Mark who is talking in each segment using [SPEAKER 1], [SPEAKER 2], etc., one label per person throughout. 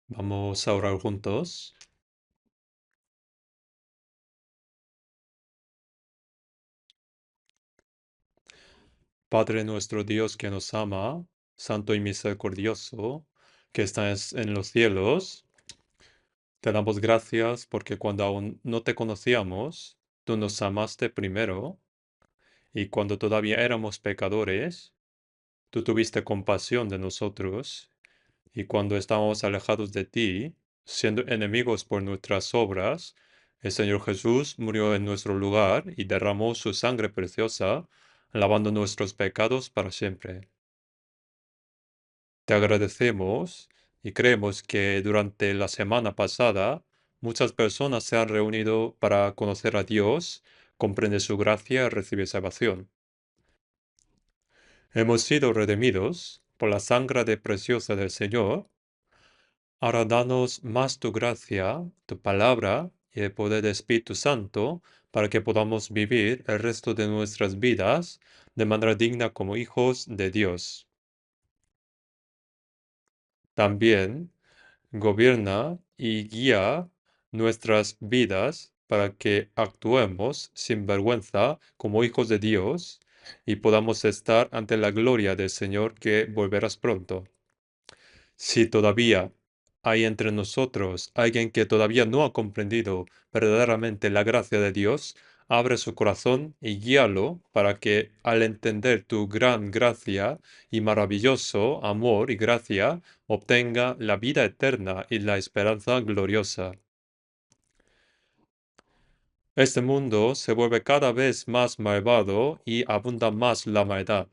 [SPEAKER 1] Vamos a orar juntos. Padre nuestro Dios que nos ama, santo y misericordioso, que estás en los cielos, te damos gracias porque cuando aún no te conocíamos, tú nos amaste primero, y cuando todavía éramos pecadores, tú tuviste compasión de nosotros, y cuando estábamos alejados de ti, siendo enemigos por nuestras obras, el Señor Jesús murió en nuestro lugar y derramó su sangre preciosa, lavando nuestros pecados para siempre. Te agradecemos y creemos que durante la semana pasada muchas personas se han reunido para conocer a Dios, comprender su gracia y recibir salvación. Hemos sido redimidos por la sangre de preciosa del Señor. Ahora danos más tu gracia, tu palabra y el poder del Espíritu Santo para que podamos vivir el resto de nuestras vidas de manera digna como hijos de Dios. También gobierna y guía nuestras vidas para que actuemos sin vergüenza como hijos de Dios y podamos estar ante la gloria del Señor que volverás pronto. Si todavía hay entre nosotros alguien que todavía no ha comprendido verdaderamente la gracia de Dios, abre su corazón y guíalo para que al entender tu gran gracia y maravilloso amor y gracia, obtenga la vida eterna y la esperanza gloriosa. Este mundo se vuelve cada vez más malvado y abunda más la maldad.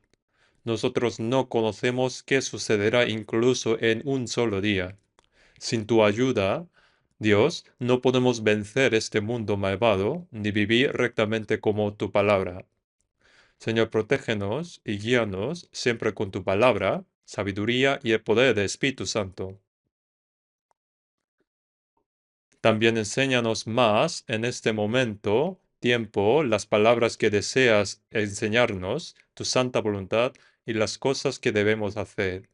[SPEAKER 1] Nosotros no conocemos qué sucederá incluso en un solo día. Sin tu ayuda, Dios, no podemos vencer este mundo malvado ni vivir rectamente como tu palabra. Señor, protégenos y guíanos siempre con tu palabra, sabiduría y el poder del Espíritu Santo. También enséñanos más en este momento, tiempo, las palabras que deseas enseñarnos, tu santa voluntad y las cosas que debemos hacer.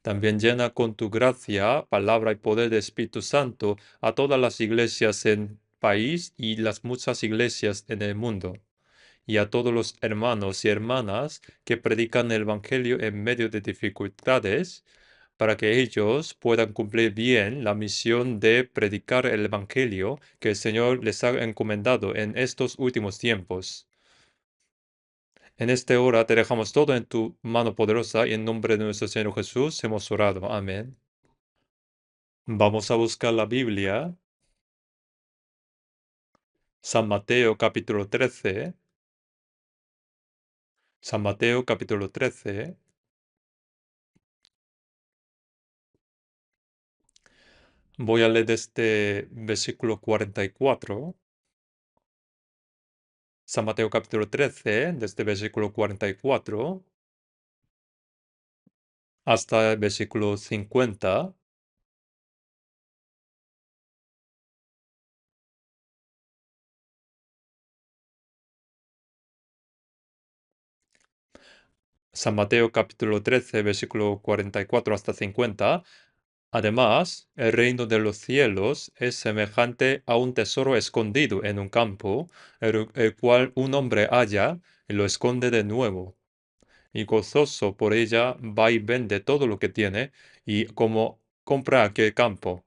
[SPEAKER 1] También llena con tu gracia, palabra y poder de Espíritu Santo a todas las iglesias en país y las muchas iglesias en el mundo, y a todos los hermanos y hermanas que predican el Evangelio en medio de dificultades, para que ellos puedan cumplir bien la misión de predicar el Evangelio que el Señor les ha encomendado en estos últimos tiempos. En esta hora te dejamos todo en tu mano poderosa y en nombre de nuestro Señor Jesús hemos orado. Amén. Vamos a buscar la Biblia, San Mateo capítulo 13, San Mateo capítulo 13. Voy a leer desde versículo 44. San Mateo capítulo 13, desde versículo 44 hasta el versículo 50. San Mateo capítulo 13, versículo 44 hasta 50. Además, el reino de los cielos es semejante a un tesoro escondido en un campo, el cual un hombre halla y lo esconde de nuevo. Y gozoso por ella va y vende todo lo que tiene, y como compra aquel campo.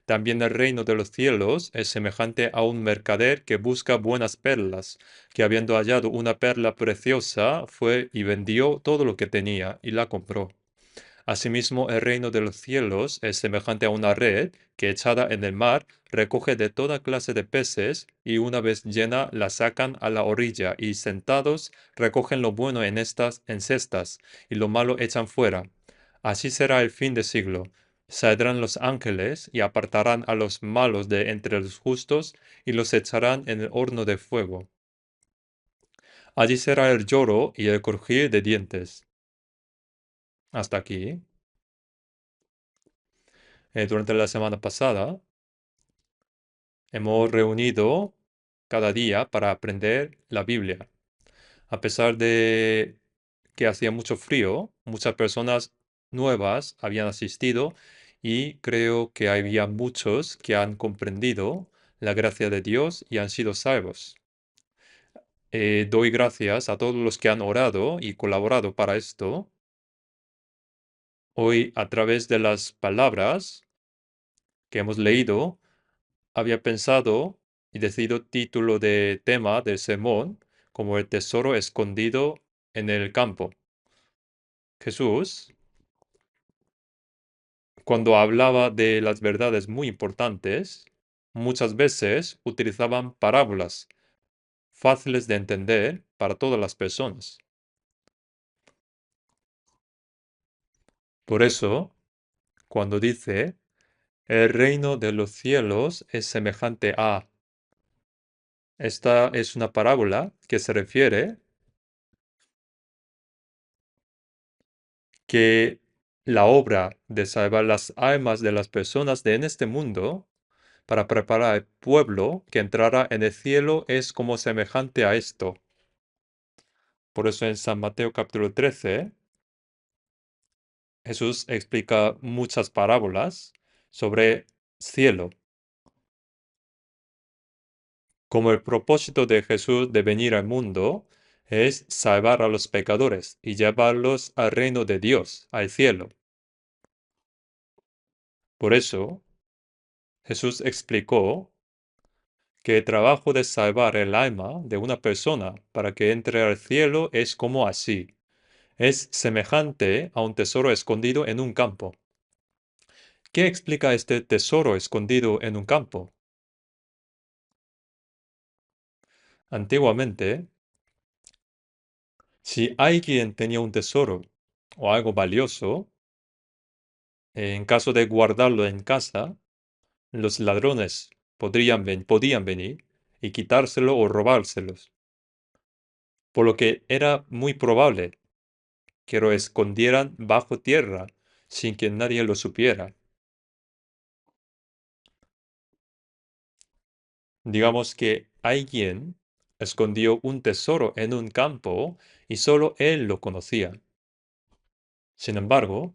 [SPEAKER 1] También el reino de los cielos es semejante a un mercader que busca buenas perlas, que habiendo hallado una perla preciosa, fue y vendió todo lo que tenía y la compró. Asimismo, el reino de los cielos es semejante a una red que echada en el mar recoge de toda clase de peces y una vez llena la sacan a la orilla y sentados recogen lo bueno en estas en cestas y lo malo echan fuera. Así será el fin de siglo. Saldrán los ángeles y apartarán a los malos de entre los justos y los echarán en el horno de fuego. Allí será el lloro y el crujir de dientes. Hasta aquí. Durante la semana pasada hemos reunido cada día para aprender la Biblia. A pesar de que hacía mucho frío, muchas personas nuevas habían asistido y creo que había muchos que han comprendido la gracia de Dios y han sido salvos. Doy gracias a todos los que han orado y colaborado para esto. Hoy, a través de las palabras que hemos leído, había pensado y decidido título de tema del sermón como el tesoro escondido en el campo. Jesús, cuando hablaba de las verdades muy importantes, muchas veces utilizaban parábolas fáciles de entender para todas las personas. Por eso, cuando dice, el reino de los cielos es semejante a... Esta es una parábola que se refiere que la obra de salvar las almas de las personas de en este mundo para preparar al pueblo que entrará en el cielo es como semejante a esto. Por eso en San Mateo capítulo 13, Jesús explica muchas parábolas sobre cielo, como el propósito de Jesús de venir al mundo es salvar a los pecadores y llevarlos al reino de Dios, al cielo. Por eso, Jesús explicó que el trabajo de salvar el alma de una persona para que entre al cielo es como así. Es semejante a un tesoro escondido en un campo. ¿Qué explica este tesoro escondido en un campo? Antiguamente, si alguien tenía un tesoro o algo valioso, en caso de guardarlo en casa, los ladrones podían venir y quitárselo o robárselos, por lo que era muy probable que lo escondieran bajo tierra sin que nadie lo supiera. Digamos que alguien escondió un tesoro en un campo y solo él lo conocía. Sin embargo,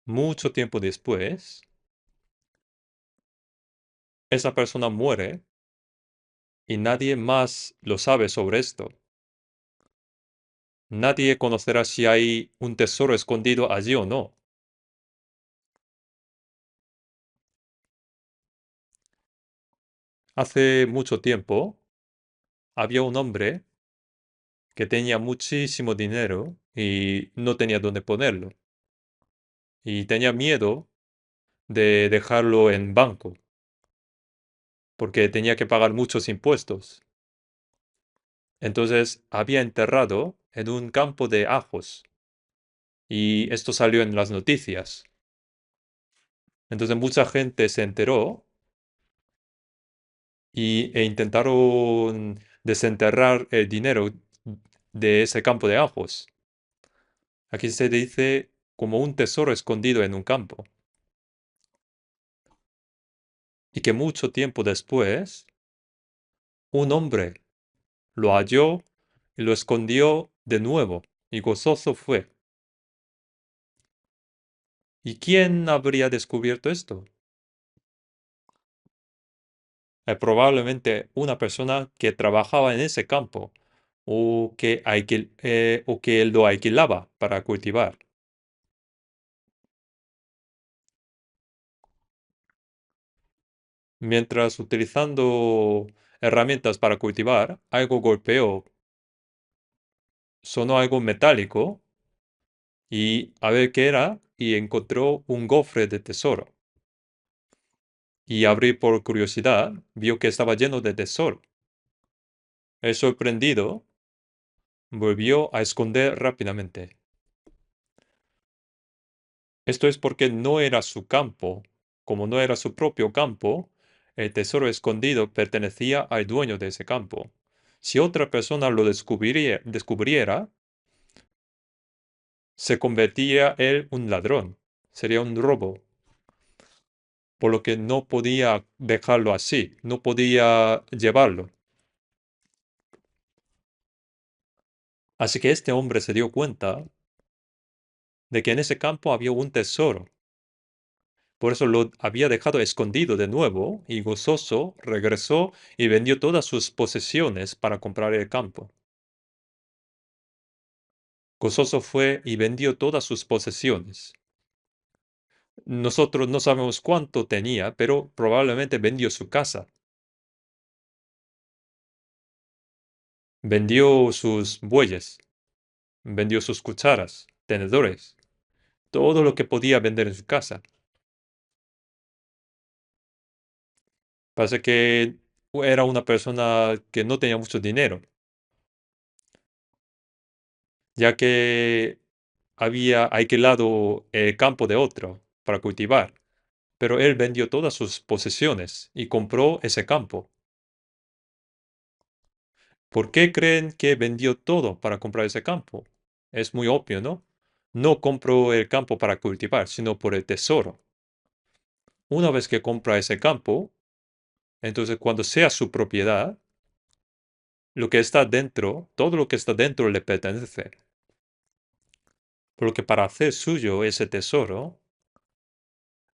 [SPEAKER 1] mucho tiempo después, esa persona muere y nadie más lo sabe sobre esto. Nadie conocerá si hay un tesoro escondido allí o no. Hace mucho tiempo había un hombre que tenía muchísimo dinero y no tenía dónde ponerlo. Y tenía miedo de dejarlo en banco, porque tenía que pagar muchos impuestos. Entonces había enterrado en un campo de ajos y esto salió en las noticias. Entonces mucha gente se enteró e intentaron desenterrar el dinero de ese campo de ajos. Aquí se dice como un tesoro escondido en un campo. Y que mucho tiempo después, un hombre lo halló y lo escondió de nuevo, y gozoso fue. ¿Y quién habría descubierto esto? Probablemente una persona que trabajaba en ese campo o que lo alquilaba para cultivar. Mientras utilizando herramientas para cultivar, algo golpeó, sonó algo metálico y a ver qué era y encontró un gofre de tesoro. Y abrí por curiosidad, vio que estaba lleno de tesoro. El sorprendido volvió a esconder rápidamente. Esto es porque no era su campo. Como no era su propio campo, el tesoro escondido pertenecía al dueño de ese campo. Si otra persona lo descubriera, se convertiría él un ladrón. Sería un robo. Por lo que no podía dejarlo así, no podía llevarlo. Así que este hombre se dio cuenta de que en ese campo había un tesoro. Por eso lo había dejado escondido de nuevo y gozoso regresó y vendió todas sus posesiones para comprar el campo. Gozoso fue y vendió todas sus posesiones. Nosotros no sabemos cuánto tenía, pero probablemente vendió su casa. Vendió sus bueyes, vendió sus cucharas, tenedores, todo lo que podía vender en su casa. Parece que era una persona que no tenía mucho dinero, ya que había alquilado el campo de otro para cultivar, pero él vendió todas sus posesiones y compró ese campo. ¿Por qué creen que vendió todo para comprar ese campo? Es muy obvio, ¿no? No compró el campo para cultivar, sino por el tesoro. Una vez que compra ese campo, entonces cuando sea su propiedad, lo que está dentro, todo lo que está dentro le pertenece. Por lo que para hacer suyo ese tesoro,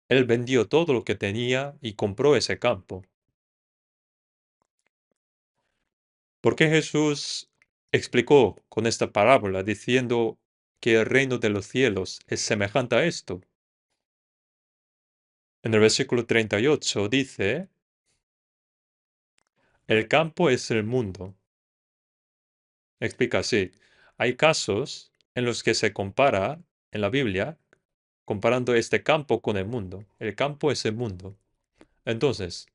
[SPEAKER 1] él vendió todo lo que tenía y compró ese campo. ¿Por qué Jesús explicó con esta parábola diciendo que el reino de los cielos es semejante a esto? En el versículo 38 dice, el campo es el mundo. Explica así, hay casos en los que se compara en la Biblia, comparando este campo con el mundo. El campo es el mundo. Entonces,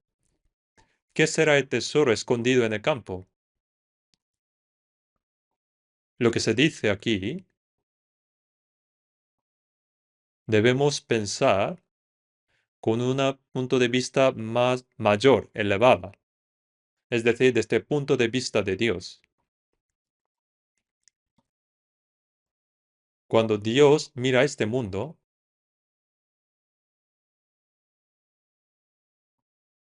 [SPEAKER 1] ¿qué será el tesoro escondido en el campo? Lo que se dice aquí, debemos pensar con un punto de vista más mayor, elevada, es decir, desde el punto de vista de Dios. Cuando Dios mira este mundo,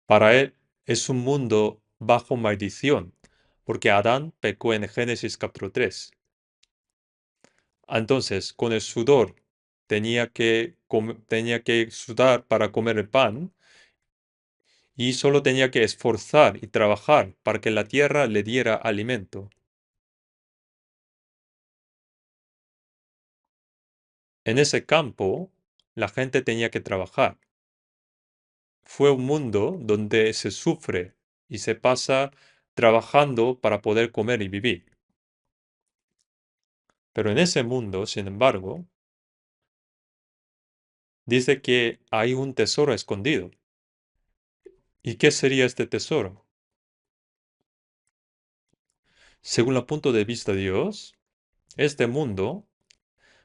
[SPEAKER 1] para Él es un mundo bajo maldición, porque Adán pecó en Génesis capítulo 3. Entonces, con el sudor tenía que sudar para comer el pan y solo tenía que esforzar y trabajar para que la tierra le diera alimento. En ese campo, la gente tenía que trabajar. Fue un mundo donde se sufre y se pasa trabajando para poder comer y vivir. Pero en ese mundo, sin embargo, dice que hay un tesoro escondido. ¿Y qué sería este tesoro? Según el punto de vista de Dios, este mundo,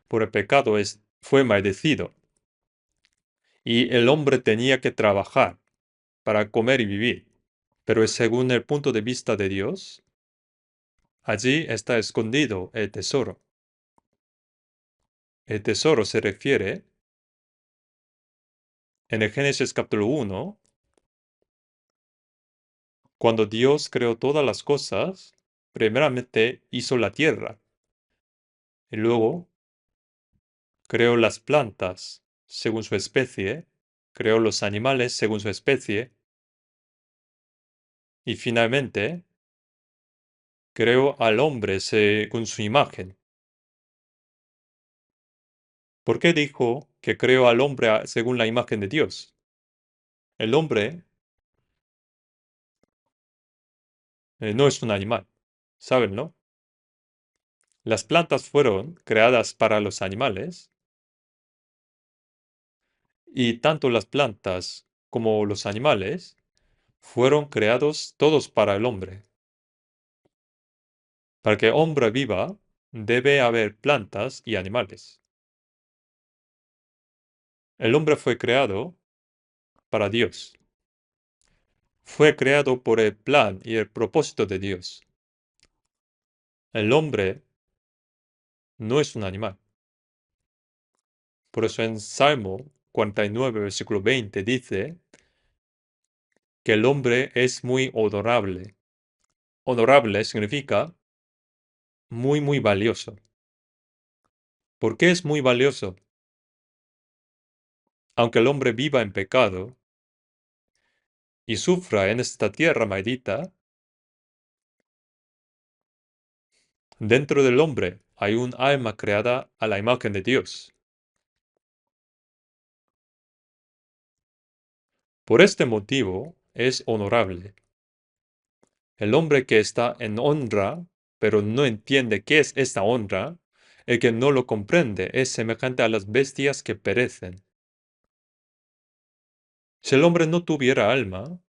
[SPEAKER 1] por el pecado, fue maldecido y el hombre tenía que trabajar para comer y vivir. Pero según el punto de vista de Dios, allí está escondido el tesoro. El tesoro se refiere, en el Génesis capítulo 1, cuando Dios creó todas las cosas, primeramente hizo la tierra y luego creó las plantas según su especie, creó los animales según su especie y finalmente creó al hombre según su imagen. ¿Por qué dijo que creó al hombre según la imagen de Dios? El hombre no es un animal, ¿saben, no? Las plantas fueron creadas para los animales y tanto las plantas como los animales fueron creados todos para el hombre. Para que el hombre viva, debe haber plantas y animales. El hombre fue creado para Dios. Fue creado por el plan y el propósito de Dios. El hombre no es un animal. Por eso en Salmo 49, versículo 20 dice que el hombre es muy honorable. Honorable significa muy, muy valioso. ¿Por qué es muy valioso? Aunque el hombre viva en pecado y sufra en esta tierra maldita, dentro del hombre hay un alma creada a la imagen de Dios. Por este motivo es honorable. El hombre que está en honra, pero no entiende qué es esta honra, el que no lo comprende, es semejante a las bestias que perecen. Si el hombre no tuviera alma,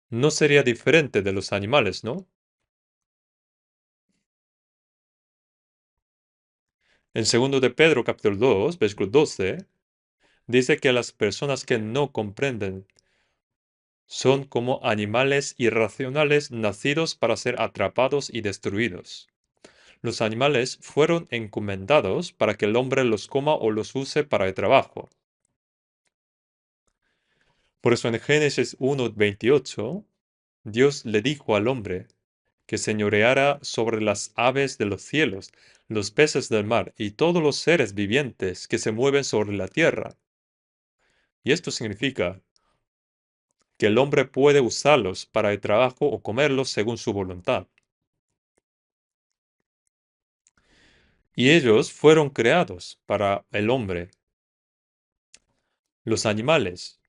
[SPEAKER 1] no sería diferente de los animales, ¿no? En 2 de Pedro, capítulo 2, versículo 12, dice que las personas que no comprenden son como animales irracionales nacidos para ser atrapados y destruidos. Los animales fueron encomendados para que el hombre los coma o los use para el trabajo. Por eso en Génesis 1:28, Dios le dijo al hombre que señoreara sobre las aves de los cielos, los peces del mar y todos los seres vivientes que se mueven sobre la tierra. Y esto significa que el hombre puede usarlos para el trabajo o comerlos según su voluntad. Y ellos fueron creados para el hombre. Los animales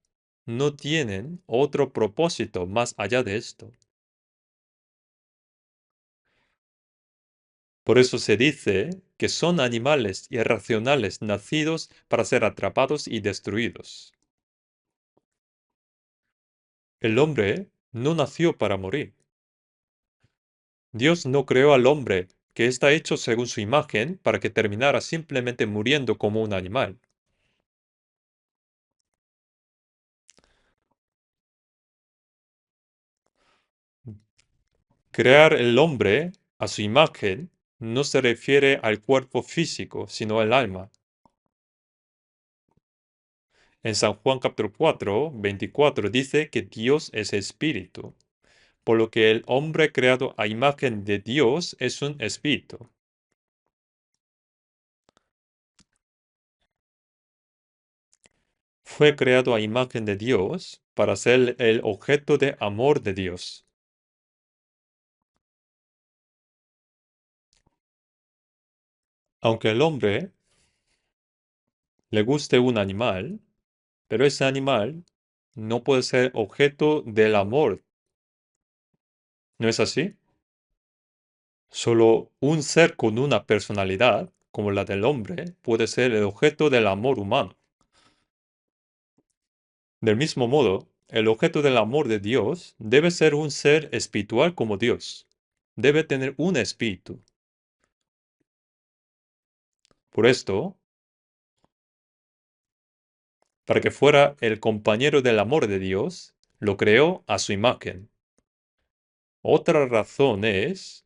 [SPEAKER 1] no tienen otro propósito más allá de esto. Por eso se dice que son animales irracionales nacidos para ser atrapados y destruidos. El hombre no nació para morir. Dios no creó al hombre, que está hecho según su imagen, para que terminara simplemente muriendo como un animal. Crear el hombre a su imagen no se refiere al cuerpo físico, sino al alma. En San Juan capítulo 4, 24 dice que Dios es espíritu, por lo que el hombre creado a imagen de Dios es un espíritu. Fue creado a imagen de Dios para ser el objeto de amor de Dios. Aunque el hombre le guste un animal, pero ese animal no puede ser objeto del amor. ¿No es así? Solo un ser con una personalidad, como la del hombre, puede ser el objeto del amor humano. Del mismo modo, el objeto del amor de Dios debe ser un ser espiritual como Dios. Debe tener un espíritu. Por esto, para que fuera el compañero del amor de Dios, lo creó a su imagen. Otra razón es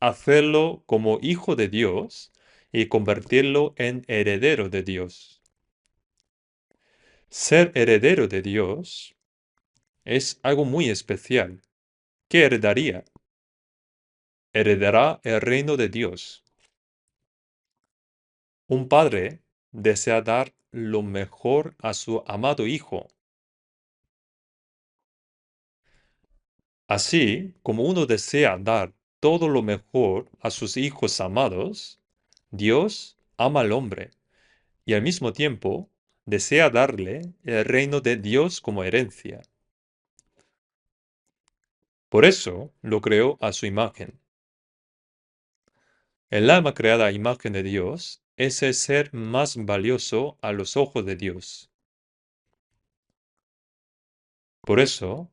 [SPEAKER 1] hacerlo como hijo de Dios y convertirlo en heredero de Dios. Ser heredero de Dios es algo muy especial. ¿Qué heredaría? Heredará el reino de Dios. Un padre desea dar lo mejor a su amado hijo. Así como uno desea dar todo lo mejor a sus hijos amados, Dios ama al hombre y al mismo tiempo desea darle el reino de Dios como herencia. Por eso lo creó a su imagen. El alma creada a imagen de Dios es el ser más valioso a los ojos de Dios. Por eso,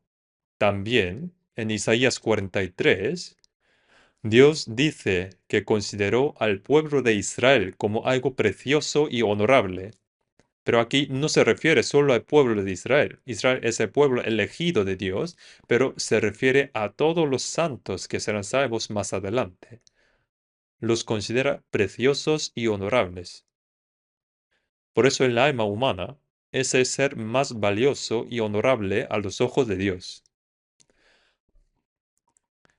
[SPEAKER 1] también en Isaías 43, Dios dice que consideró al pueblo de Israel como algo precioso y honorable. Pero aquí no se refiere solo al pueblo de Israel. Israel es el pueblo elegido de Dios, pero se refiere a todos los santos que serán salvos más adelante. Los considera preciosos y honorables. Por eso el alma humana es el ser más valioso y honorable a los ojos de Dios.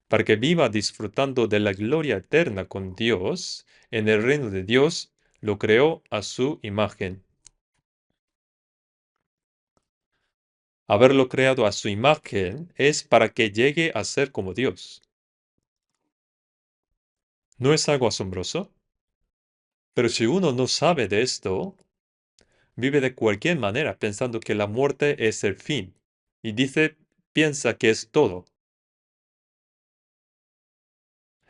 [SPEAKER 1] Para que viva disfrutando de la gloria eterna con Dios en el reino de Dios, Lo creó a su imagen. Haberlo creado a su imagen es para que llegue a ser como Dios. ¿No es algo asombroso? Pero si uno no sabe de esto, vive de cualquier manera pensando que la muerte es el fin. Y piensa que es todo.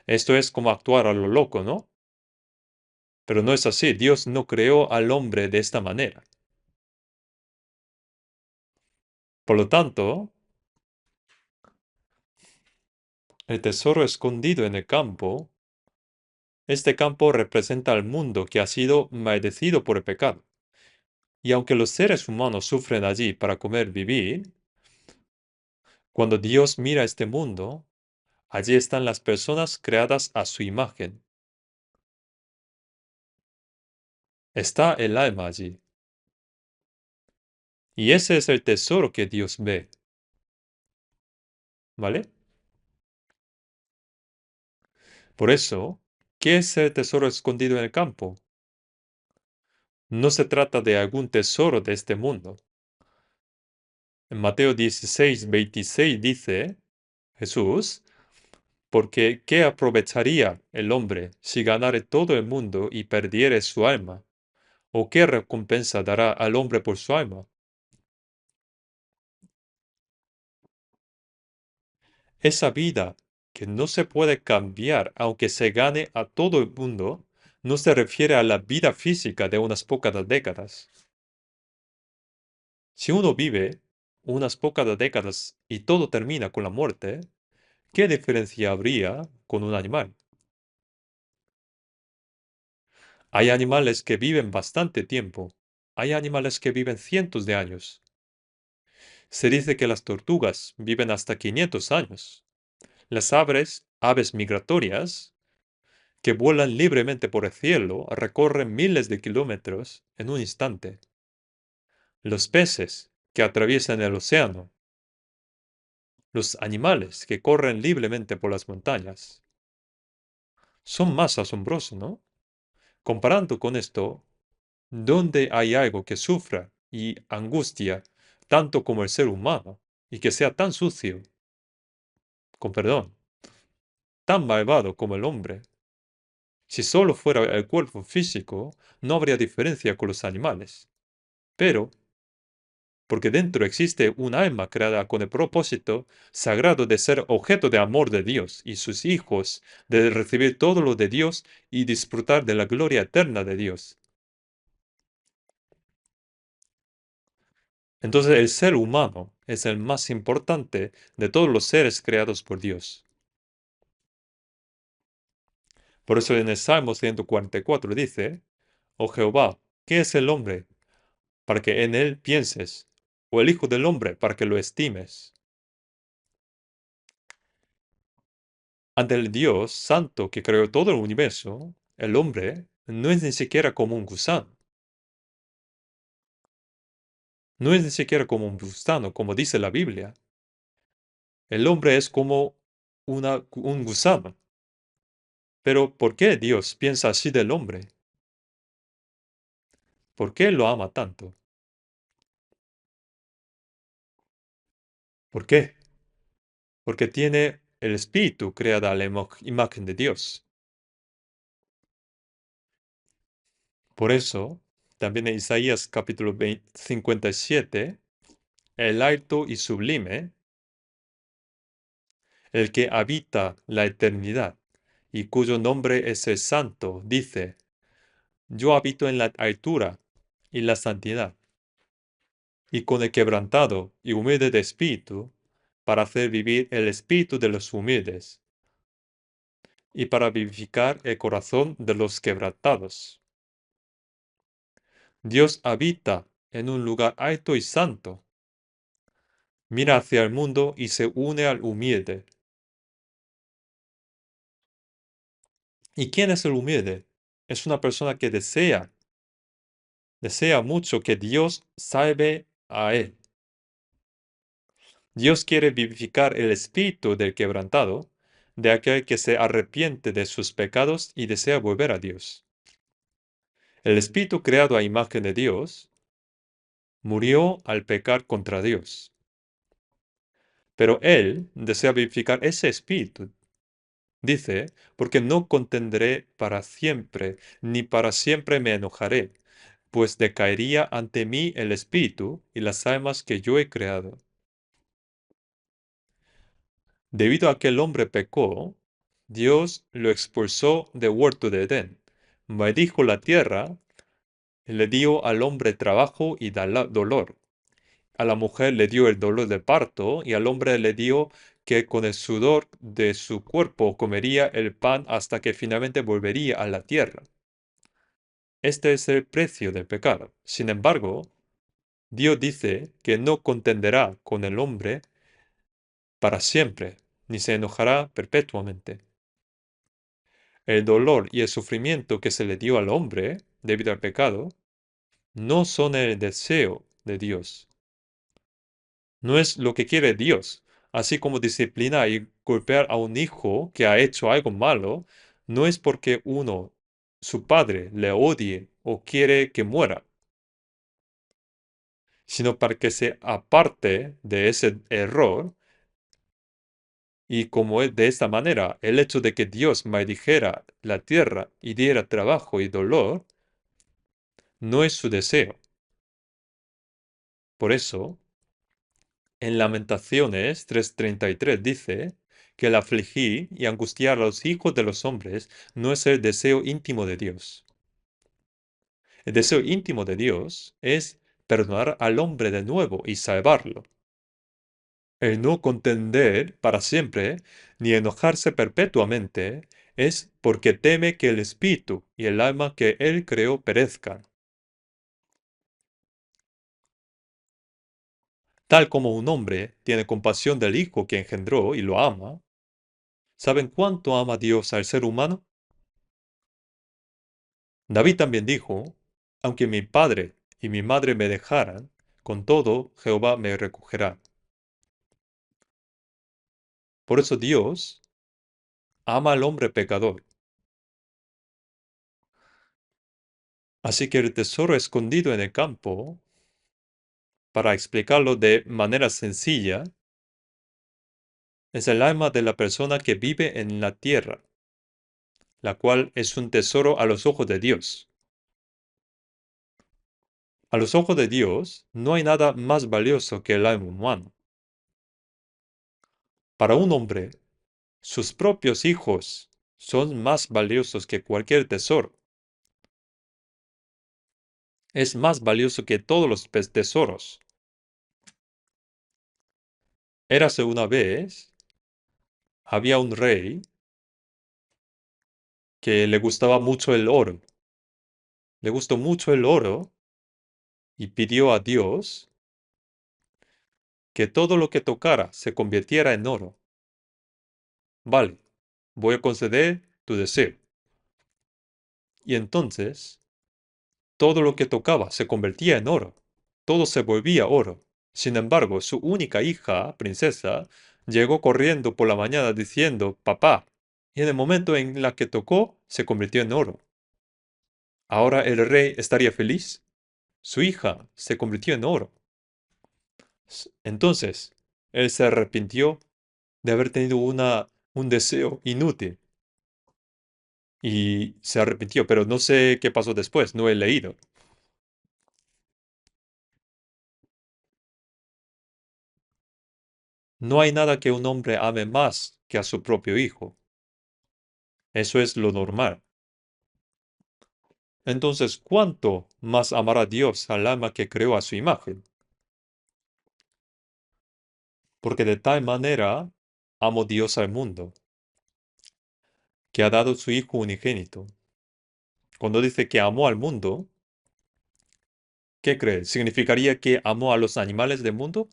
[SPEAKER 1] Esto es como actuar a lo loco, ¿no? Pero no es así. Dios no creó al hombre de esta manera. Por lo tanto, el tesoro escondido en el campo, este campo representa al mundo que ha sido maldecido por el pecado. Y aunque los seres humanos sufren allí para comer, vivir, cuando Dios mira este mundo, allí están las personas creadas a su imagen. Está el alma allí. Y ese es el tesoro que Dios ve. ¿Vale? Por eso, ¿qué es el tesoro escondido en el campo? No se trata de algún tesoro de este mundo. En Mateo 16:26 dice Jesús, porque ¿qué aprovecharía el hombre si ganare todo el mundo y perdiere su alma? ¿O qué recompensa dará al hombre por su alma? Esa vida que no se puede cambiar aunque se gane a todo el mundo, no se refiere a la vida física de unas pocas décadas. Si uno vive unas pocas décadas y todo termina con la muerte, ¿qué diferencia habría con un animal? Hay animales que viven bastante tiempo. Hay animales que viven cientos de años. Se dice que las tortugas viven hasta 500 años. Las aves migratorias, que vuelan libremente por el cielo, recorren miles de kilómetros en un instante. Los peces, que atraviesan el océano. Los animales, que corren libremente por las montañas. Son más asombrosos, ¿no? Comparando con esto, ¿dónde hay algo que sufra y angustia tanto como el ser humano y que sea tan sucio, con perdón, tan malvado como el hombre? Si solo fuera el cuerpo físico, no habría diferencia con los animales. Pero, porque dentro existe un alma creada con el propósito sagrado de ser objeto de amor de Dios y sus hijos, de recibir todo lo de Dios y disfrutar de la gloria eterna de Dios. Entonces el ser humano es el más importante de todos los seres creados por Dios. Por eso en el Salmo 144 dice, Oh Jehová, ¿qué es el hombre para que en él pienses? ¿O el Hijo del hombre para que lo estimes? Ante el Dios santo que creó todo el universo, el hombre no es ni siquiera como un gusano. No es ni siquiera como un gusano, como dice la Biblia. El hombre es como un gusano. Pero ¿por qué Dios piensa así del hombre? ¿Por qué lo ama tanto? ¿Por qué? Porque tiene el espíritu creado a la imagen de Dios. Por eso, también en Isaías capítulo 57, el alto y sublime, el que habita la eternidad y cuyo nombre es el santo, dice, yo habito en la altura y la santidad, y con el quebrantado y humilde de espíritu, para hacer vivir el espíritu de los humildes, y para vivificar el corazón de los quebrantados. Dios habita en un lugar alto y santo. Mira hacia el mundo y se une al humilde. ¿Y quién es el humilde? Es una persona que desea mucho que Dios salve a él. Dios quiere vivificar el espíritu del quebrantado, de aquel que se arrepiente de sus pecados y desea volver a Dios. El espíritu creado a imagen de Dios murió al pecar contra Dios. Pero Él desea vivificar ese espíritu. Dice, porque no contendré para siempre, ni para siempre me enojaré, pues decaería ante mí el espíritu y las almas que yo he creado. Debido a que el hombre pecó, Dios lo expulsó del huerto de Edén, maldijo la tierra, le dio al hombre trabajo y dolor. A la mujer le dio el dolor de parto y al hombre le dio que con el sudor de su cuerpo comería el pan hasta que finalmente volvería a la tierra. Este es el precio del pecado. Sin embargo, Dios dice que no contenderá con el hombre para siempre, ni se enojará perpetuamente. El dolor y el sufrimiento que se le dio al hombre debido al pecado no son el deseo de Dios. No es lo que quiere Dios. Así como disciplinar y golpear a un hijo que ha hecho algo malo, no es porque su padre, le odie o quiere que muera, sino para que se aparte de ese error. Y como es de esta manera, el hecho de que Dios maldijera la tierra y diera trabajo y dolor, no es su deseo. Por eso, en Lamentaciones 3:33 dice que el afligir y angustiar a los hijos de los hombres no es el deseo íntimo de Dios. El deseo íntimo de Dios es perdonar al hombre de nuevo y salvarlo. El no contender para siempre, ni enojarse perpetuamente, es porque teme que el espíritu y el alma que él creó perezcan. Tal como un hombre tiene compasión del hijo que engendró y lo ama, ¿saben cuánto ama Dios al ser humano? David también dijo, aunque mi padre y mi madre me dejaran, con todo Jehová me recogerá. Por eso Dios ama al hombre pecador. Así que el tesoro escondido en el campo, para explicarlo de manera sencilla, es el alma de la persona que vive en la tierra, la cual es un tesoro a los ojos de Dios. A los ojos de Dios no hay nada más valioso que el alma humana. Para un hombre, sus propios hijos son más valiosos que cualquier tesoro. Es más valioso que todos los tesoros. Érase una vez, había un rey que le gustaba mucho el oro. Le gustó mucho el oro y pidió a Dios que todo lo que tocara se convirtiera en oro. Vale, voy a conceder tu deseo. Y entonces, todo lo que tocaba se convertía en oro. Todo se volvía oro. Sin embargo, su única hija, princesa, llegó corriendo por la mañana diciendo, papá, y en el momento en la que tocó, se convirtió en oro. ¿Ahora el rey estaría feliz? Su hija se convirtió en oro. Entonces, él se arrepintió de haber tenido un deseo inútil y se arrepintió, pero no sé qué pasó después, no he leído. No hay nada que un hombre ame más que a su propio hijo. Eso es lo normal. Entonces, ¿cuánto más amará Dios al alma que creó a su imagen? Porque de tal manera amó Dios al mundo, que ha dado su Hijo unigénito. Cuando dice que amó al mundo, ¿qué cree? ¿Significaría que amó a los animales del mundo?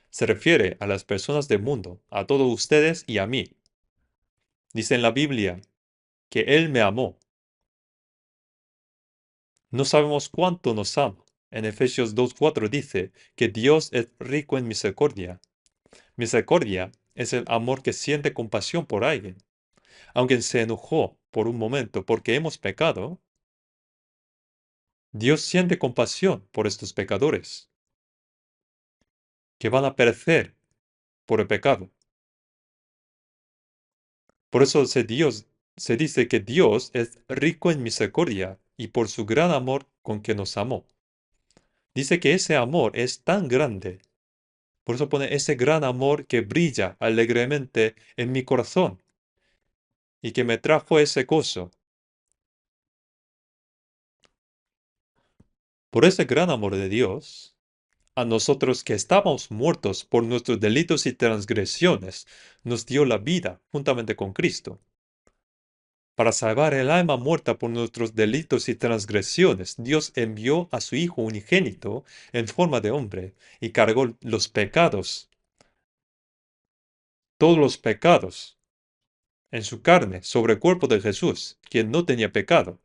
[SPEAKER 1] Se refiere a las personas del mundo, a todos ustedes y a mí. Dice en la Biblia que Él me amó. No sabemos cuánto nos ama. En Efesios 2:4 dice que Dios es rico en misericordia. Misericordia es el amor que siente compasión por alguien. Aunque se enojó por un momento porque hemos pecado, Dios siente compasión por estos pecadores, que van a perecer por el pecado. Por eso se dice que Dios es rico en misericordia y por su gran amor con que nos amó. Dice que ese amor es tan grande. Por eso pone ese gran amor que brilla alegremente en mi corazón y que me trajo ese gozo. Por ese gran amor de Dios, a nosotros que estábamos muertos por nuestros delitos y transgresiones, nos dio la vida juntamente con Cristo. Para salvar el alma muerta por nuestros delitos y transgresiones, Dios envió a su Hijo unigénito en forma de hombre y cargó los pecados, todos los pecados, en su carne sobre el cuerpo de Jesús, quien no tenía pecado.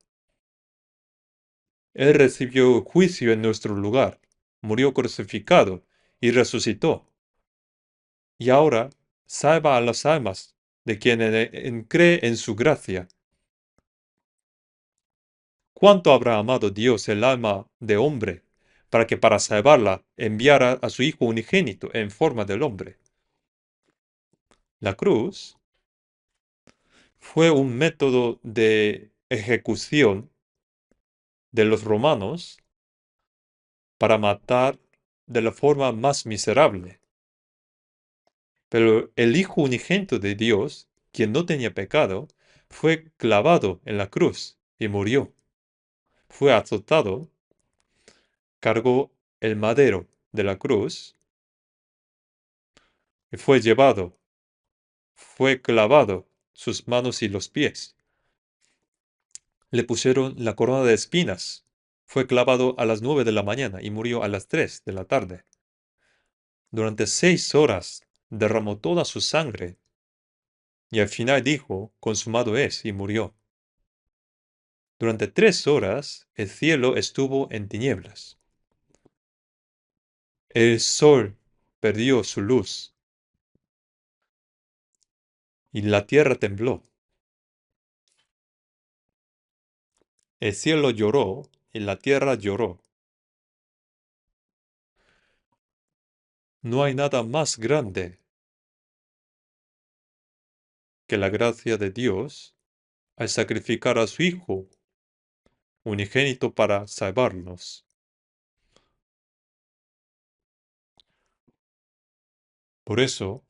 [SPEAKER 1] Él recibió juicio en nuestro lugar, murió crucificado y resucitó. Y ahora salva a las almas de quienes cree en su gracia. ¿Cuánto habrá amado Dios el alma de hombre para que para salvarla enviara a su Hijo unigénito en forma del hombre? La cruz fue un método de ejecución de los romanos para matar de la forma más miserable. Pero el Hijo unigénito de Dios, quien no tenía pecado, fue clavado en la cruz y murió. Fue azotado, cargó el madero de la cruz y fue llevado, fue clavado sus manos y los pies. Le pusieron la corona de espinas. Fue clavado a las 9 de la mañana y murió a las 3 de la tarde. Durante 6 horas derramó toda su sangre y al final dijo, consumado es, y murió. Durante 3 horas el cielo estuvo en tinieblas. El sol perdió su luz y la tierra tembló. El cielo lloró y la tierra lloró. No hay nada más grande que la gracia de Dios al sacrificar a su Hijo unigénito para salvarnos. Por eso,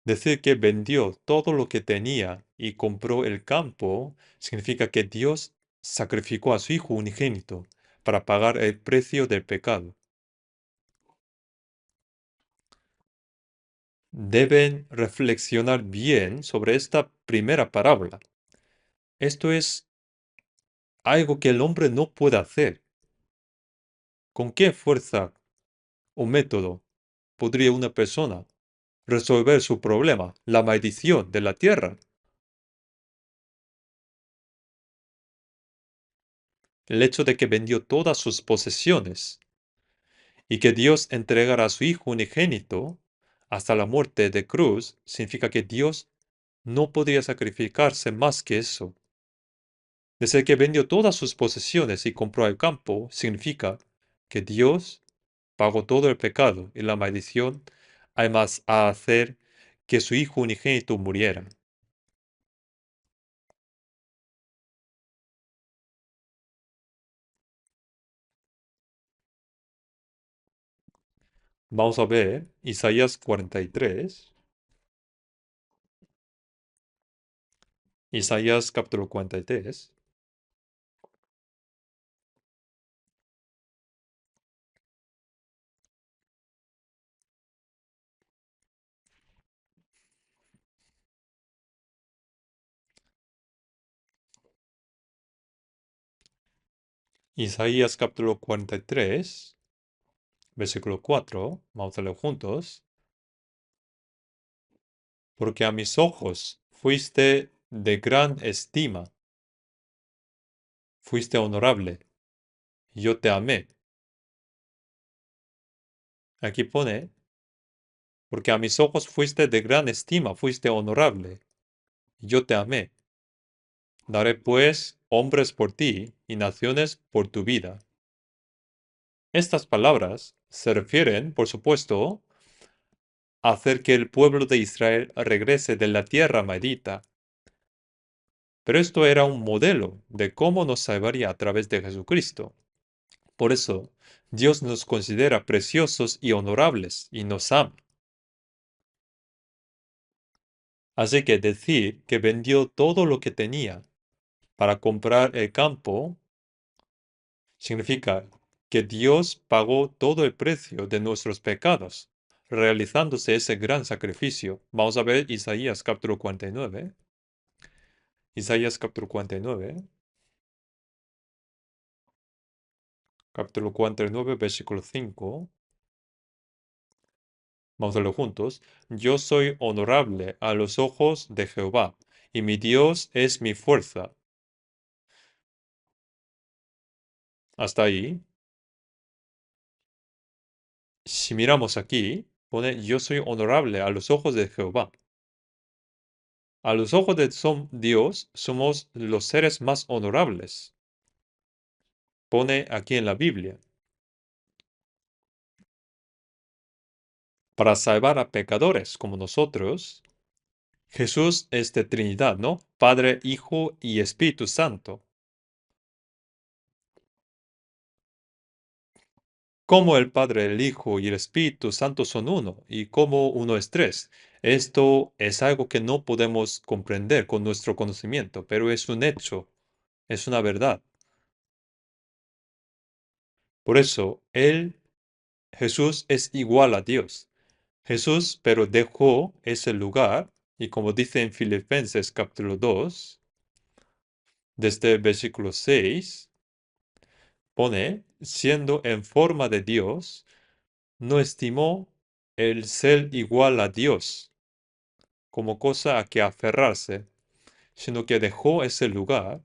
[SPEAKER 1] decir que vendió todo lo que tenía y compró el campo significa que Dios sacrificó a su Hijo unigénito para pagar el precio del pecado. Deben reflexionar bien sobre esta primera parábola. Esto es algo que el hombre no puede hacer. ¿Con qué fuerza o método podría una persona resolver su problema, la maldición de la tierra? El hecho de que vendió todas sus posesiones y que Dios entregara a su Hijo unigénito hasta la muerte de cruz significa que Dios no podría sacrificarse más que eso. Desde que vendió todas sus posesiones y compró el campo, significa que Dios pagó todo el pecado y la maldición, además a hacer que su Hijo unigénito muriera. Vamos a ver Isaías 43. Isaías capítulo 43. Isaías capítulo 43, versículo 4. Vamos a leer juntos. Porque a mis ojos fuiste de gran estima, fuiste honorable, y yo te amé. Aquí pone, porque a mis ojos fuiste de gran estima, fuiste honorable, y yo te amé. Daré pues hombres por ti y naciones por tu vida. Estas palabras se refieren, por supuesto, a hacer que el pueblo de Israel regrese de la tierra maldita. Pero esto era un modelo de cómo nos salvaría a través de Jesucristo. Por eso, Dios nos considera preciosos y honorables y nos ama. Así que decir que vendió todo lo que tenía para comprar el campo significa que Dios pagó todo el precio de nuestros pecados, realizándose ese gran sacrificio. Vamos a ver Isaías capítulo 49. Isaías capítulo 49. Capítulo 49, versículo 5. Vamos a leerlo juntos. Yo soy honorable a los ojos de Jehová, y mi Dios es mi fuerza. Hasta ahí. Si miramos aquí, pone yo soy honorable a los ojos de Jehová. A los ojos de Dios somos los seres más honorables. Pone aquí en la Biblia. Para salvar a pecadores como nosotros, Jesús es de Trinidad, ¿no? Padre, Hijo y Espíritu Santo. Cómo el Padre, el Hijo y el Espíritu Santo son uno y cómo uno es tres. Esto es algo que no podemos comprender con nuestro conocimiento, pero es un hecho, es una verdad. Por eso, Jesús es igual a Dios. Jesús, pero dejó ese lugar, y como dice en Filipenses capítulo 2, desde el versículo 6, pone, siendo en forma de Dios, no estimó el ser igual a Dios como cosa a que aferrarse, sino que dejó ese lugar,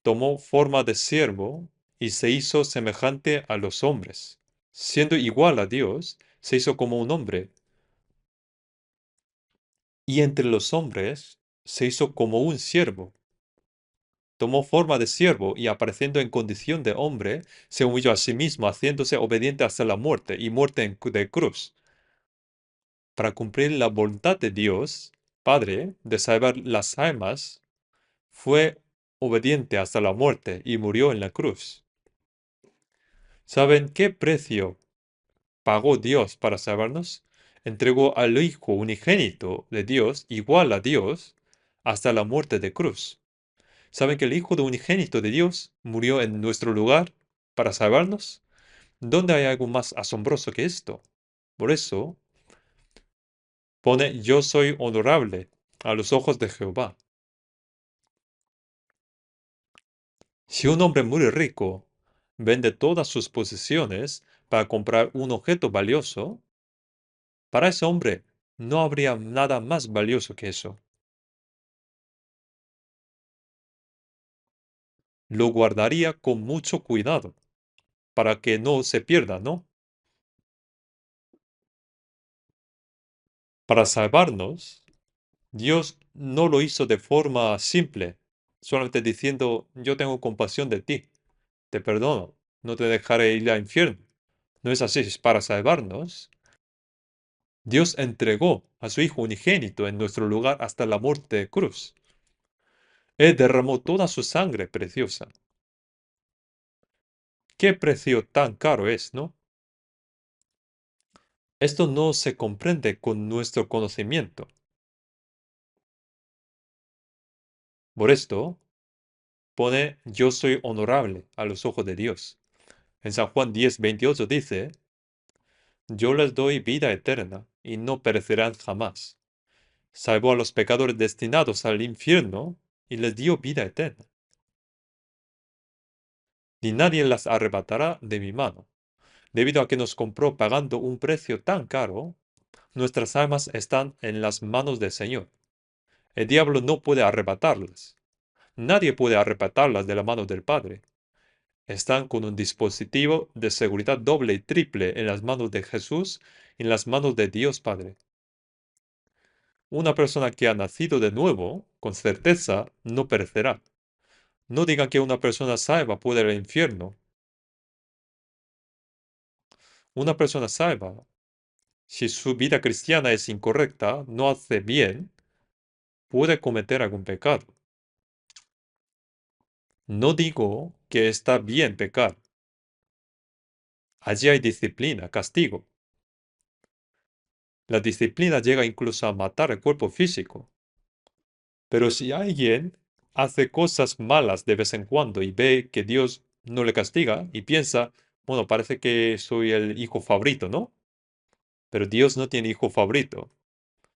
[SPEAKER 1] tomó forma de siervo y se hizo semejante a los hombres. Siendo igual a Dios, se hizo como un hombre. Y entre los hombres se hizo como un siervo. Tomó forma de siervo y apareciendo en condición de hombre, se humilló a sí mismo, haciéndose obediente hasta la muerte y muerte de cruz. Para cumplir la voluntad de Dios, Padre, de salvar las almas, fue obediente hasta la muerte y murió en la cruz. ¿Saben qué precio pagó Dios para salvarnos? Entregó al Hijo unigénito de Dios, igual a Dios, hasta la muerte de cruz. ¿Saben que el Hijo de unigénito de Dios murió en nuestro lugar para salvarnos? ¿Dónde hay algo más asombroso que esto? Por eso pone yo soy honorable a los ojos de Jehová. Si un hombre muy rico vende todas sus posesiones para comprar un objeto valioso, para ese hombre no habría nada más valioso que eso. Lo guardaría con mucho cuidado para que no se pierda, ¿no? Para salvarnos, Dios no lo hizo de forma simple, solamente diciendo, yo tengo compasión de ti, te perdono, no te dejaré ir al infierno. No es así, es para salvarnos. Dios entregó a su Hijo unigénito en nuestro lugar hasta la muerte de cruz. Él derramó toda su sangre preciosa. ¿Qué precio tan caro es, no? Esto no se comprende con nuestro conocimiento. Por esto, pone yo soy honorable a los ojos de Dios. En San Juan 10:28 dice, yo les doy vida eterna y no perecerán jamás. Salvó a los pecadores destinados al infierno y les dio vida eterna. Ni nadie las arrebatará de mi mano. Debido a que nos compró pagando un precio tan caro, nuestras almas están en las manos del Señor. El diablo no puede arrebatarlas. Nadie puede arrebatarlas de la mano del Padre. Están con un dispositivo de seguridad doble y triple en las manos de Jesús y en las manos de Dios Padre. Una persona que ha nacido de nuevo, con certeza, no perecerá. No digan que una persona salva puede ir al infierno. Una persona salva, si su vida cristiana es incorrecta, no hace bien, puede cometer algún pecado. No digo que está bien pecar. Allí hay disciplina, castigo. La disciplina llega incluso a matar el cuerpo físico. Pero si alguien hace cosas malas de vez en cuando y ve que Dios no le castiga y piensa, bueno, parece que soy el hijo favorito, ¿no? Pero Dios no tiene hijo favorito.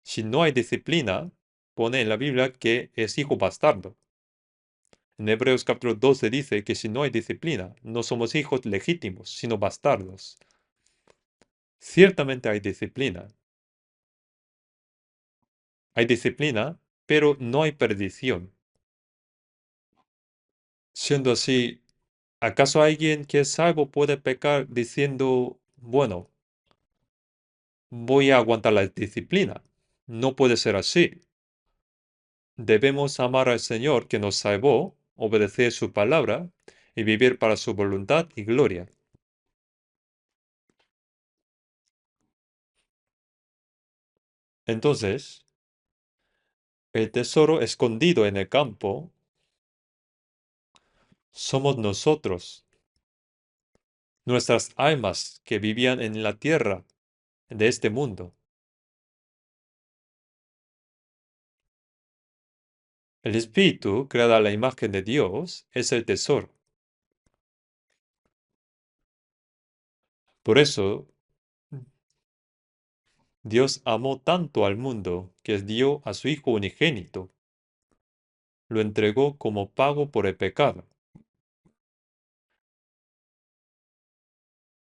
[SPEAKER 1] Si no hay disciplina, pone en la Biblia que es hijo bastardo. En Hebreos capítulo 12 dice que si no hay disciplina, no somos hijos legítimos, sino bastardos. Ciertamente hay disciplina, pero no hay perdición. Siendo así, ¿acaso alguien que es salvo puede pecar diciendo, bueno, voy a aguantar la disciplina? No puede ser así. Debemos amar al Señor que nos salvó, obedecer su palabra y vivir para su voluntad y gloria. Entonces, el tesoro escondido en el campo somos nosotros, nuestras almas que vivían en la tierra de este mundo. El espíritu, creado a la imagen de Dios, es el tesoro. Por eso, Dios amó tanto al mundo que dio a su Hijo unigénito. Lo entregó como pago por el pecado.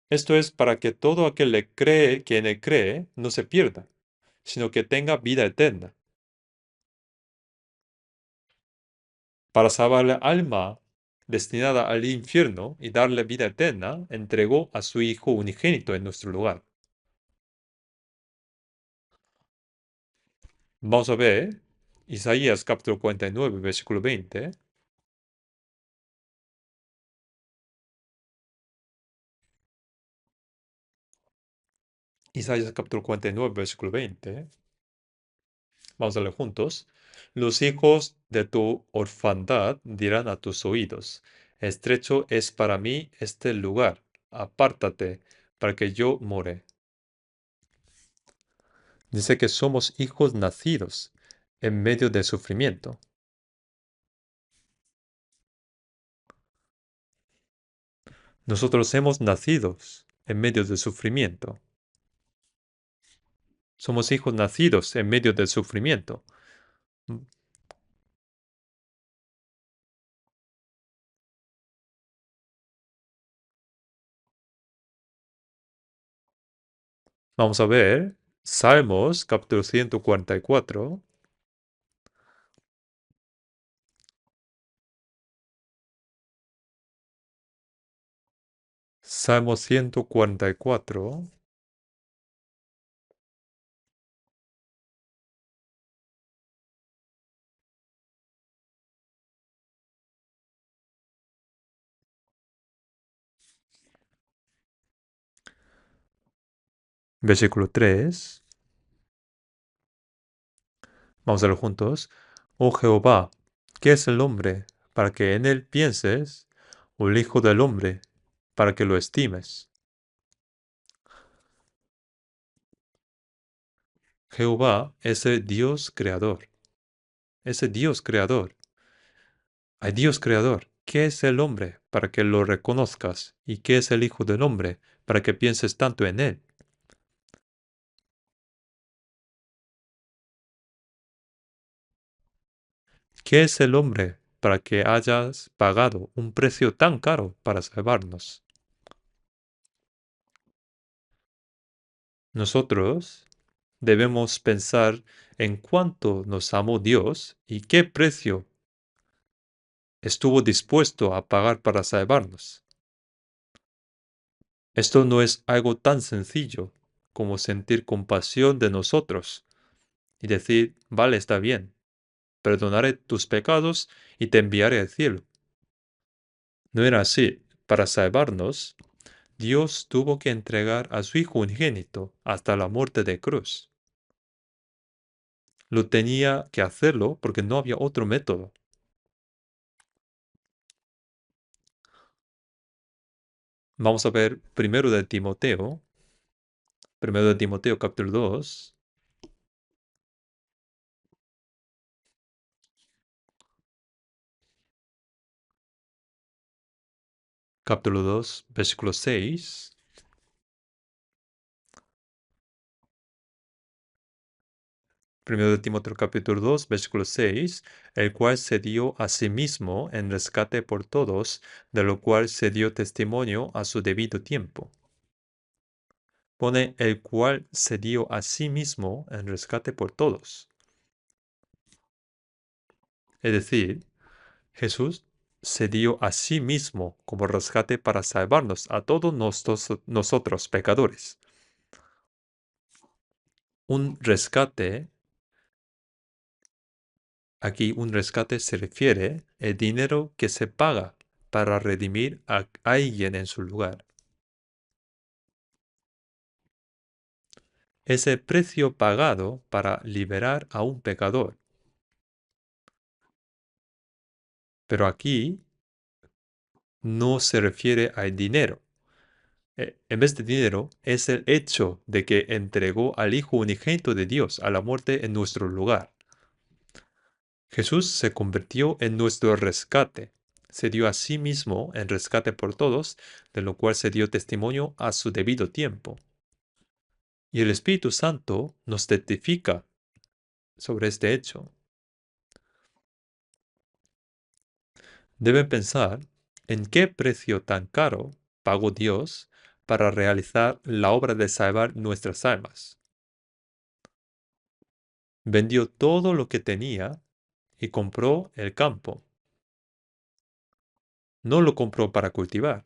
[SPEAKER 1] Esto es para que todo aquel que en él cree no se pierda, sino que tenga vida eterna. Para salvar la alma destinada al infierno y darle vida eterna, entregó a su Hijo unigénito en nuestro lugar. Vamos a ver Isaías capítulo 49, versículo 20. Isaías capítulo 49, versículo 20. Vamos a leer juntos. Los hijos de tu orfandad dirán a tus oídos, estrecho es para mí este lugar, apártate para que yo more. Dice que somos hijos nacidos en medio del sufrimiento. Nosotros hemos nacido en medio del sufrimiento. Somos hijos nacidos en medio del sufrimiento. Vamos a ver Salmos capítulo 144. Salmo 144, versículo 3. Vamos a ver juntos. Oh Jehová, ¿qué es el hombre para que en él pienses? O el hijo del hombre para que lo estimes. Jehová es el Dios creador. Es el Dios creador. Hay Dios creador. ¿Qué es el hombre para que lo reconozcas? ¿Y qué es el hijo del hombre para que pienses tanto en él? ¿Qué es el hombre para que hayas pagado un precio tan caro para salvarnos? Nosotros debemos pensar en cuánto nos amó Dios y qué precio estuvo dispuesto a pagar para salvarnos. Esto no es algo tan sencillo como sentir compasión de nosotros y decir, vale, está bien, perdonaré tus pecados y te enviaré al cielo. No era así. Para salvarnos, Dios tuvo que entregar a su Hijo unigénito hasta la muerte de cruz. Lo tenía que hacerlo porque no había otro método. Vamos a ver primero de Timoteo capítulo 2, versículo 6. Primero de Timoteo capítulo 2, versículo 6, el cual se dio a sí mismo en rescate por todos, de lo cual se dio testimonio a su debido tiempo. Pone el cual se dio a sí mismo en rescate por todos. Es decir, Jesús se dio a sí mismo como rescate para salvarnos a todos nosotros pecadores. Un rescate, aquí un rescate se refiere al dinero que se paga para redimir a alguien en su lugar. Es el precio pagado para liberar a un pecador. Pero aquí no se refiere al dinero. En vez de dinero, es el hecho de que entregó al Hijo unigénito de Dios a la muerte en nuestro lugar. Jesús se convirtió en nuestro rescate. Se dio a sí mismo en rescate por todos, de lo cual se dio testimonio a su debido tiempo. Y el Espíritu Santo nos testifica sobre este hecho. Deben pensar en qué precio tan caro pagó Dios para realizar la obra de salvar nuestras almas. Vendió todo lo que tenía y compró el campo. No lo compró para cultivar.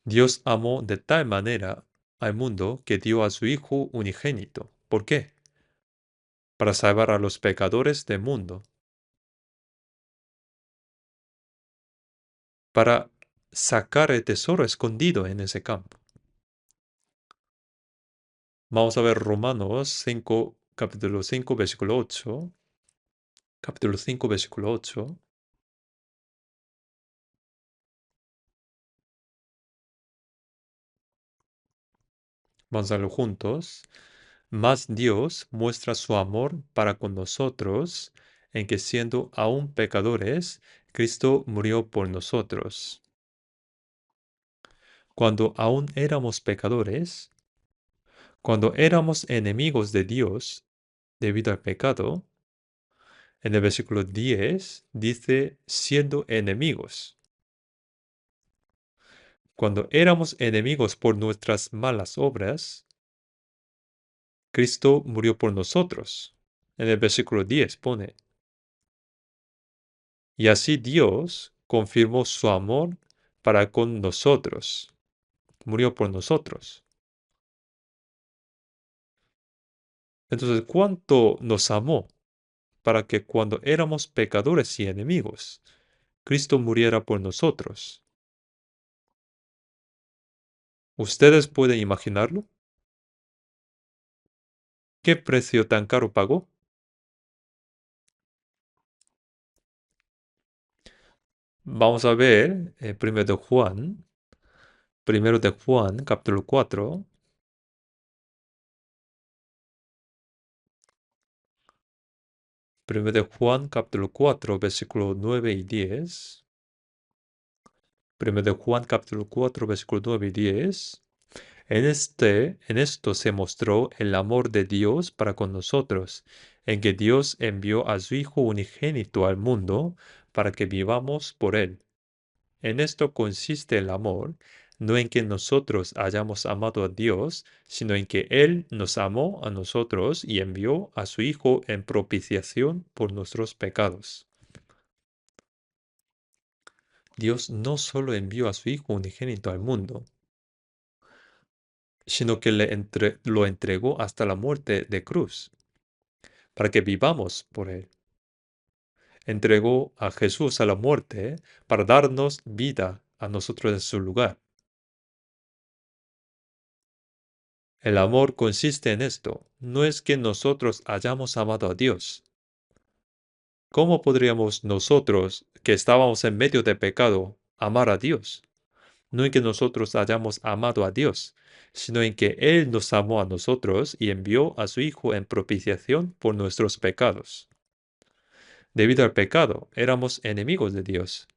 [SPEAKER 1] Dios amó de tal manera al mundo que dio a su Hijo unigénito. ¿Por qué? Para salvar a los pecadores del mundo. Para sacar el tesoro escondido en ese campo. Vamos a ver Romanos 5, capítulo 5, versículo 8. Capítulo 5, versículo 8. Vamos a verlo juntos. Mas Dios muestra su amor para con nosotros en que siendo aún pecadores, Cristo murió por nosotros. Cuando aún éramos pecadores, cuando éramos enemigos de Dios debido al pecado, en el versículo 10 dice siendo enemigos. Cuando éramos enemigos por nuestras malas obras, Cristo murió por nosotros. En el versículo 10 pone, y así Dios confirmó su amor para con nosotros. Murió por nosotros. Entonces, ¿cuánto nos amó para que cuando éramos pecadores y enemigos, Cristo muriera por nosotros? ¿Ustedes pueden imaginarlo? ¿Qué precio tan caro pagó? Vamos a ver primero de Juan, capítulo 4. Primero de Juan, capítulo 4, versículo 9 y 10. Primero de Juan, capítulo 4, versículo 9 y 10. En esto se mostró el amor de Dios para con nosotros, en que Dios envió a su Hijo unigénito al mundo para que vivamos por él. En esto consiste el amor, no en que nosotros hayamos amado a Dios, sino en que Él nos amó a nosotros y envió a su Hijo en propiciación por nuestros pecados. Dios no solo envió a su Hijo unigénito al mundo, sino que lo entregó hasta la muerte de cruz, para que vivamos por Él. entregó a Jesús a la muerte para darnos vida a nosotros en su lugar. El amor consiste en esto, no es que nosotros hayamos amado a Dios. ¿Cómo podríamos nosotros, que estábamos en medio de pecado, amar a Dios? No en que nosotros hayamos amado a Dios, sino en que Él nos amó a nosotros y envió a su Hijo en propiciación por nuestros pecados. Debido al pecado, éramos enemigos de Dios.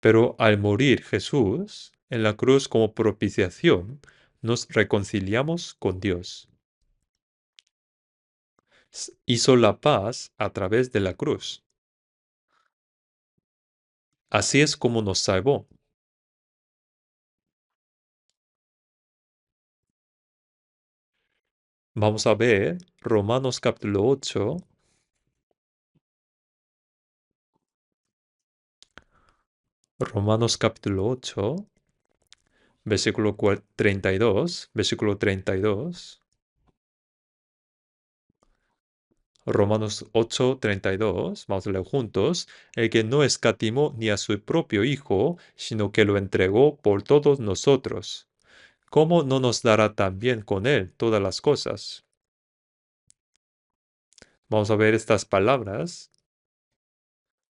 [SPEAKER 1] Pero al morir Jesús en la cruz como propiciación, nos reconciliamos con Dios. Hizo la paz a través de la cruz. Así es como nos salvó. Vamos a ver Romanos capítulo 8, Romanos capítulo 8, versículo 32, versículo 32. Romanos 8, 32, vamos a leer juntos, el que no escatimó ni a su propio Hijo, sino que lo entregó por todos nosotros. ¿Cómo no nos dará también con él todas las cosas? Vamos a ver estas palabras.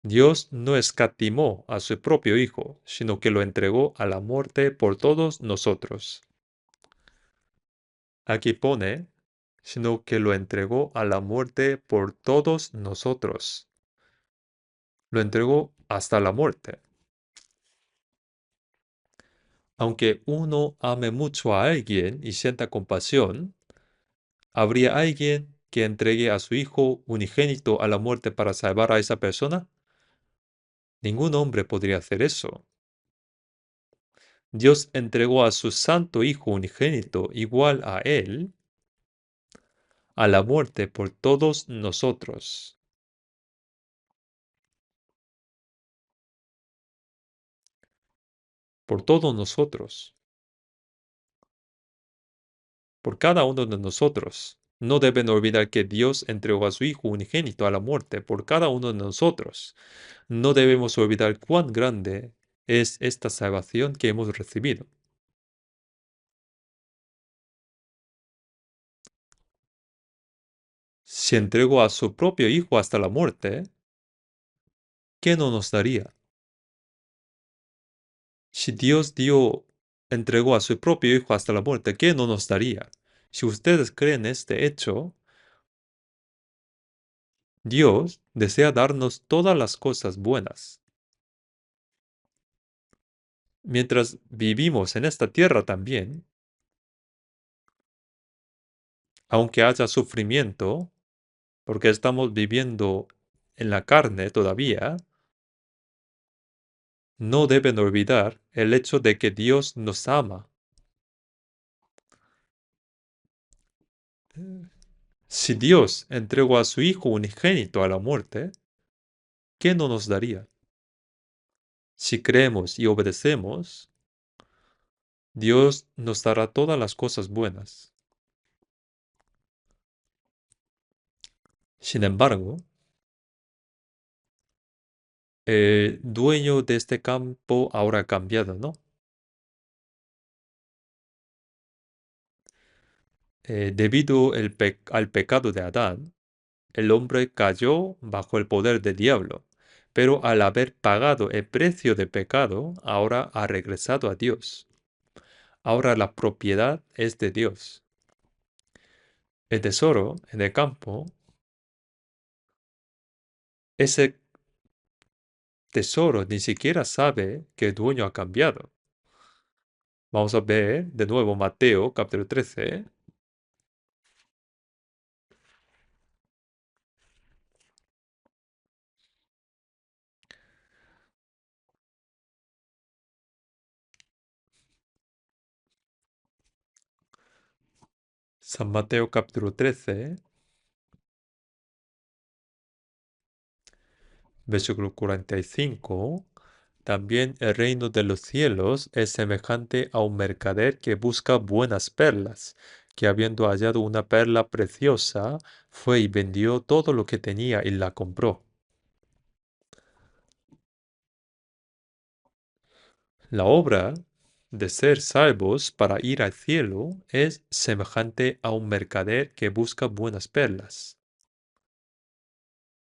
[SPEAKER 1] Dios no escatimó a su propio Hijo, sino que lo entregó a la muerte por todos nosotros. Aquí pone, sino que lo entregó a la muerte por todos nosotros. Lo entregó hasta la muerte. Aunque uno ame mucho a alguien y sienta compasión, ¿habría alguien que entregue a su hijo unigénito a la muerte para salvar a esa persona? Ningún hombre podría hacer eso. Dios entregó a su santo Hijo unigénito igual a Él a la muerte por todos nosotros. Por todos nosotros. Por cada uno de nosotros. No deben olvidar que Dios entregó a su Hijo unigénito a la muerte por cada uno de nosotros. No debemos olvidar cuán grande es esta salvación que hemos recibido. Si entregó a su propio Hijo hasta la muerte, ¿qué no nos daría? Si Dios entregó a su propio Hijo hasta la muerte, ¿qué no nos daría? Si ustedes creen este hecho, Dios desea darnos todas las cosas buenas. Mientras vivimos en esta tierra también, aunque haya sufrimiento, porque estamos viviendo en la carne todavía, no deben olvidar el hecho de que Dios nos ama. Si Dios entregó a su Hijo unigénito a la muerte, ¿qué no nos daría? Si creemos y obedecemos, Dios nos dará todas las cosas buenas. Sin embargo, el dueño de este campo ahora ha cambiado, ¿no? Debido al pecado de Adán, el hombre cayó bajo el poder del diablo, pero al haber pagado el precio del pecado, ahora ha regresado a Dios. Ahora la propiedad es de Dios. El tesoro en el campo, ese tesoro ni siquiera sabe que el dueño ha cambiado. Vamos a ver de nuevo Mateo capítulo 13. San Mateo capítulo 13, versículo 45. También el reino de los cielos es semejante a un mercader que busca buenas perlas, que habiendo hallado una perla preciosa, fue y vendió todo lo que tenía y la compró. La obra de ser salvos para ir al cielo es semejante a un mercader que busca buenas perlas.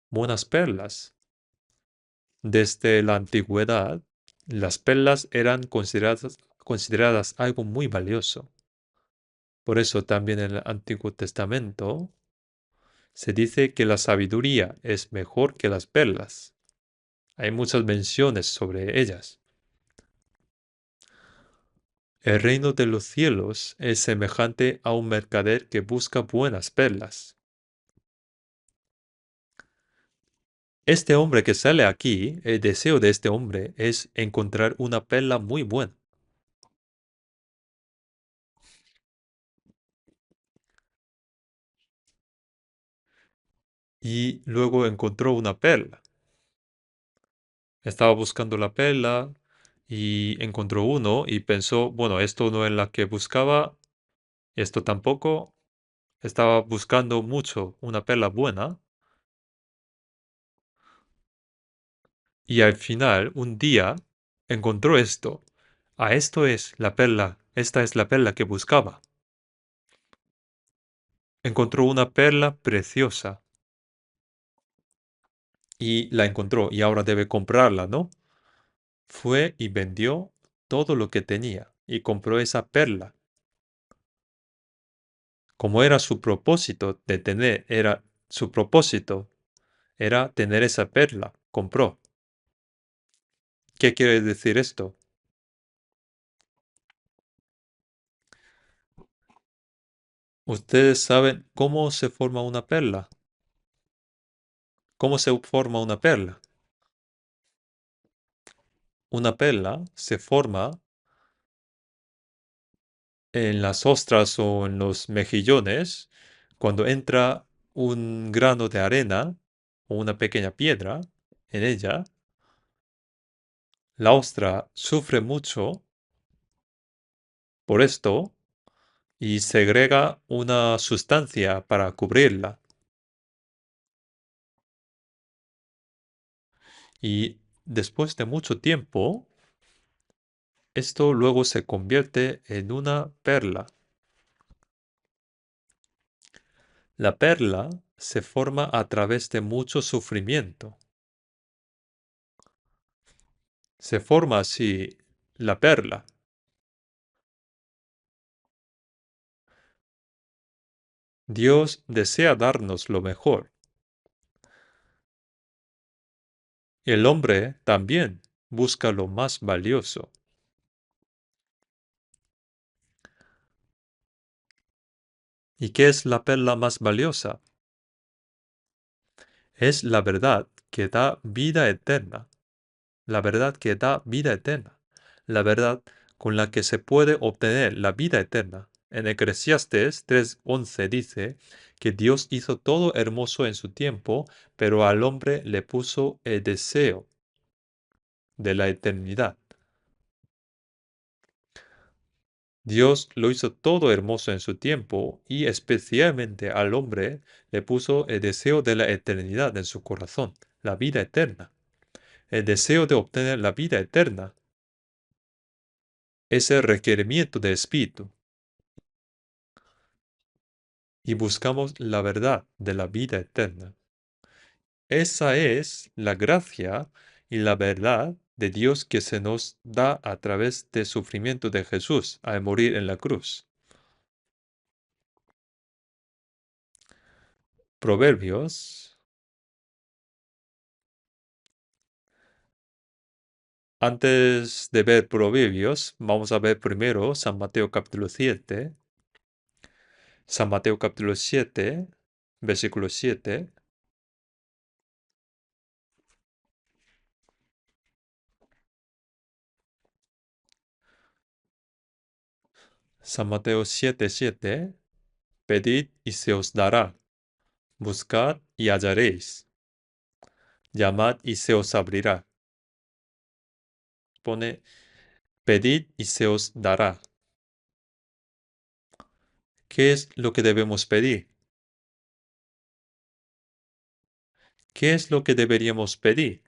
[SPEAKER 1] Buenas perlas. Desde la antigüedad, las perlas eran consideradas algo muy valioso. Por eso también en el Antiguo Testamento se dice que la sabiduría es mejor que las perlas. Hay muchas menciones sobre ellas. El reino de los cielos es semejante a un mercader que busca buenas perlas. Este hombre que sale aquí, el deseo de este hombre es encontrar una perla muy buena. Y luego encontró una perla. Estaba buscando la perla y encontró uno y pensó, bueno, esto no es la que buscaba, esto tampoco. Estaba buscando mucho una perla buena y al final, un día, encontró esto. Esto es la perla, esta es la perla que buscaba. Encontró una perla preciosa y la encontró y ahora debe comprarla, ¿no? Fue y vendió todo lo que tenía y compró esa perla. Como era su propósito de tener, era su propósito era tener esa perla, compró. ¿Qué quiere decir esto? ¿Ustedes saben cómo se forma una perla? ¿Cómo se forma una perla? Una perla se forma en las ostras o en los mejillones cuando entra un grano de arena o una pequeña piedra en ella. La ostra sufre mucho por esto y segrega una sustancia para cubrirla. Y después de mucho tiempo, esto luego se convierte en una perla. La perla se forma a través de mucho sufrimiento. Se forma así la perla. Dios desea darnos lo mejor. El hombre también busca lo más valioso. ¿Y qué es la perla más valiosa? Es la verdad que da vida eterna. La verdad que da vida eterna. La verdad con la que se puede obtener la vida eterna. En Eclesiastes 3:11 dice que Dios hizo todo hermoso en su tiempo, pero al hombre le puso el deseo de la eternidad. Dios lo hizo todo hermoso en su tiempo y especialmente al hombre le puso el deseo de la eternidad en su corazón, la vida eterna. El deseo de obtener la vida eterna es el requerimiento del Espíritu y buscamos la verdad de la vida eterna. Esa es la gracia y la verdad de Dios que se nos da a través del sufrimiento de Jesús al morir en la cruz. Proverbios. Antes de ver Proverbios, vamos a ver primero San Mateo capítulo 7. San Mateo capítulo 7, versículo 7. San Mateo 7:7. Pedid y se os dará. Buscad y hallaréis. Llamad y se os abrirá. Pone, pedid y se os dará. ¿Qué es lo que debemos pedir? ¿Qué es lo que deberíamos pedir?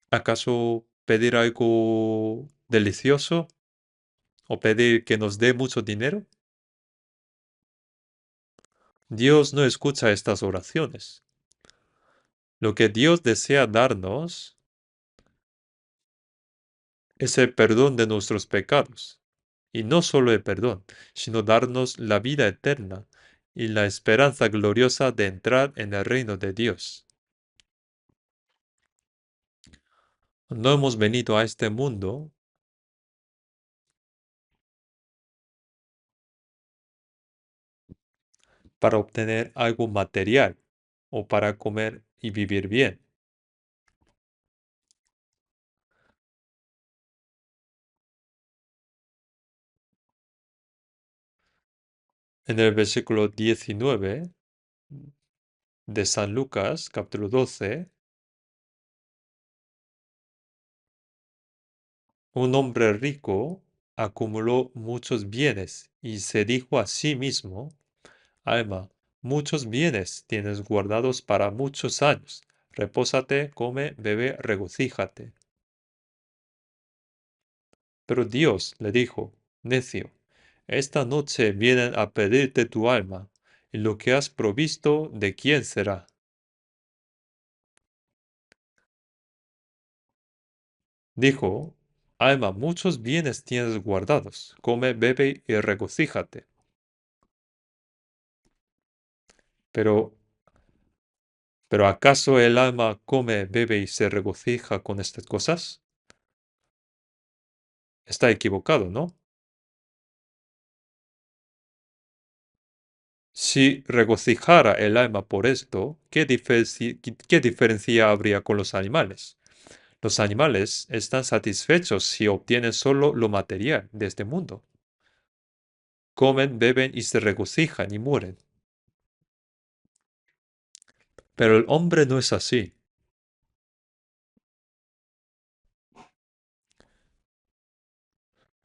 [SPEAKER 1] ¿Acaso pedir algo delicioso o pedir que nos dé mucho dinero? Dios no escucha estas oraciones. Lo que Dios desea darnos es el perdón de nuestros pecados. Y no solo el perdón, sino darnos la vida eterna y la esperanza gloriosa de entrar en el reino de Dios. No hemos venido a este mundo para obtener algo material o para comer y vivir bien. En el versículo 19 de San Lucas, capítulo 12, un hombre rico acumuló muchos bienes y se dijo a sí mismo: Alma, muchos bienes tienes guardados para muchos años. Repósate, come, bebe, regocíjate. Pero Dios le dijo: Necio, esta noche vienen a pedirte tu alma, y lo que has provisto, ¿de quién será? Dijo: Alma, muchos bienes tienes guardados. Come, bebe y regocíjate. Pero, pero ¿acaso el alma come, bebe y se regocija con estas cosas? Está equivocado, ¿no? Si regocijara el alma por esto, ¿qué diferencia habría con los animales? Los animales están satisfechos si obtienen solo lo material de este mundo. Comen, beben y se regocijan y mueren. Pero el hombre no es así.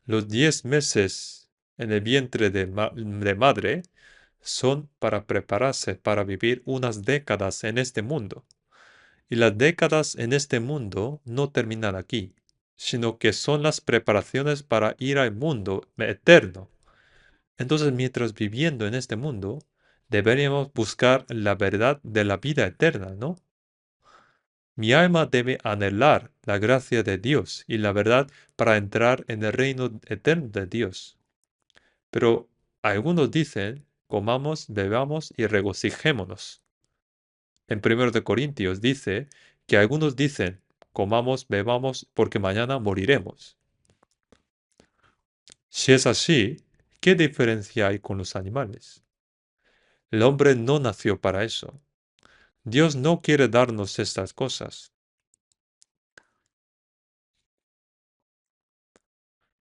[SPEAKER 1] Los 10 meses en el vientre de madre son para prepararse para vivir unas décadas en este mundo. Y las décadas en este mundo no terminan aquí, sino que son las preparaciones para ir al mundo eterno. Entonces, mientras viviendo en este mundo, deberíamos buscar la verdad de la vida eterna, ¿no? Mi alma debe anhelar la gracia de Dios y la verdad para entrar en el reino eterno de Dios. Pero algunos dicen: comamos, bebamos y regocijémonos. En 1 Corintios dice que algunos dicen: comamos, bebamos, porque mañana moriremos. Si es así, ¿qué diferencia hay con los animales? El hombre no nació para eso. Dios no quiere darnos estas cosas.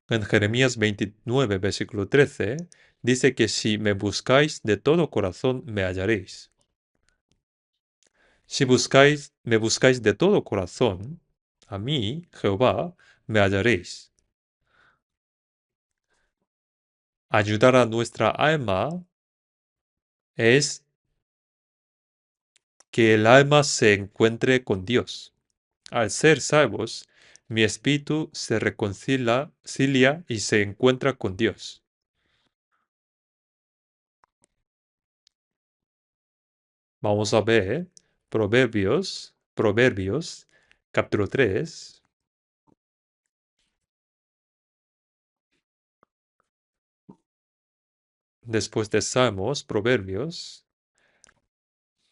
[SPEAKER 1] En Jeremías 29, versículo 13, dice que si me buscáis de todo corazón, me hallaréis. Si me buscáis de todo corazón, a mí, Jehová, me hallaréis. Ayudar a nuestra alma es que el alma se encuentre con Dios. Al ser salvos, mi espíritu se reconcilia y se encuentra con Dios. Vamos a ver Proverbios, capítulo 3, después de Salmos, Proverbios,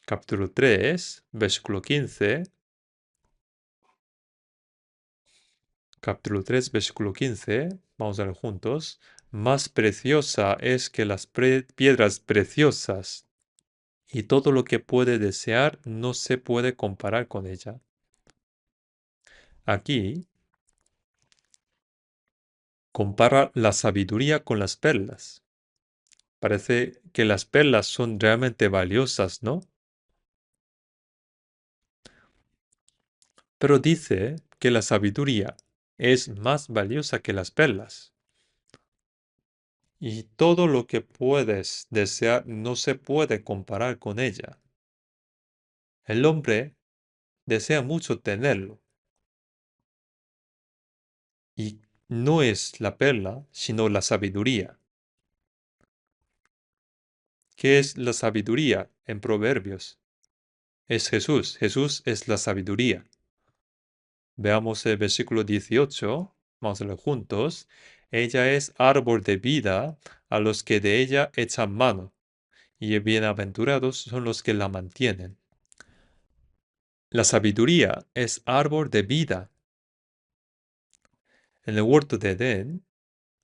[SPEAKER 1] capítulo 3, versículo 15, capítulo 3, versículo 15, vamos a ver juntos: más preciosa es que las piedras preciosas, y todo lo que puede desear no se puede comparar con ella. Aquí compara la sabiduría con las perlas. Parece que las perlas son realmente valiosas, ¿no? Pero dice que la sabiduría es más valiosa que las perlas. Y todo lo que puedes desear no se puede comparar con ella. El hombre desea mucho tenerlo. Y no es la perla, sino la sabiduría. ¿Qué es la sabiduría en Proverbios? Es Jesús. Jesús es la sabiduría. Veamos el versículo 18. Vamos a leer juntos. Ella es árbol de vida a los que de ella echan mano, y bienaventurados son los que la mantienen. La sabiduría es árbol de vida. En el huerto de Edén,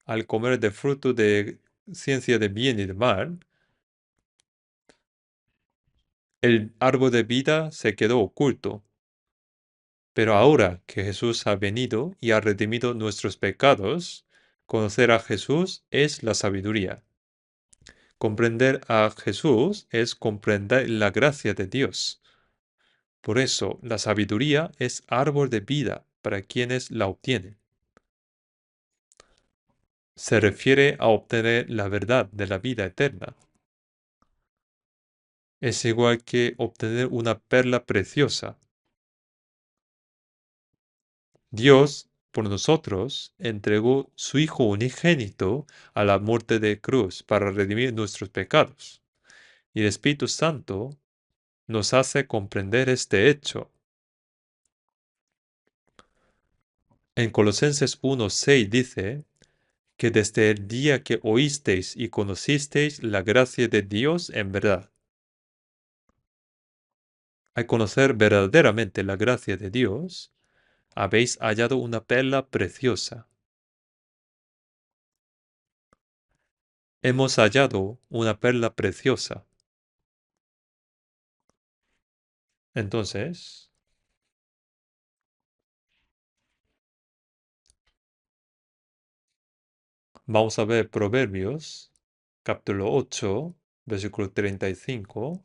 [SPEAKER 1] al comer del fruto de ciencia de bien y de mal, el árbol de vida se quedó oculto. Pero ahora que Jesús ha venido y ha redimido nuestros pecados, conocer a Jesús es la sabiduría. Comprender a Jesús es comprender la gracia de Dios. Por eso, la sabiduría es árbol de vida para quienes la obtienen. Se refiere a obtener la verdad de la vida eterna. Es igual que obtener una perla preciosa. Dios, por nosotros, entregó su Hijo unigénito a la muerte de cruz para redimir nuestros pecados. Y el Espíritu Santo nos hace comprender este hecho. En Colosenses 1:6 dice que desde el día que oísteis y conocisteis la gracia de Dios en verdad. Al conocer verdaderamente la gracia de Dios, habéis hallado una perla preciosa. Hemos hallado una perla preciosa. Entonces, vamos a ver Proverbios, capítulo 8, versículo 35.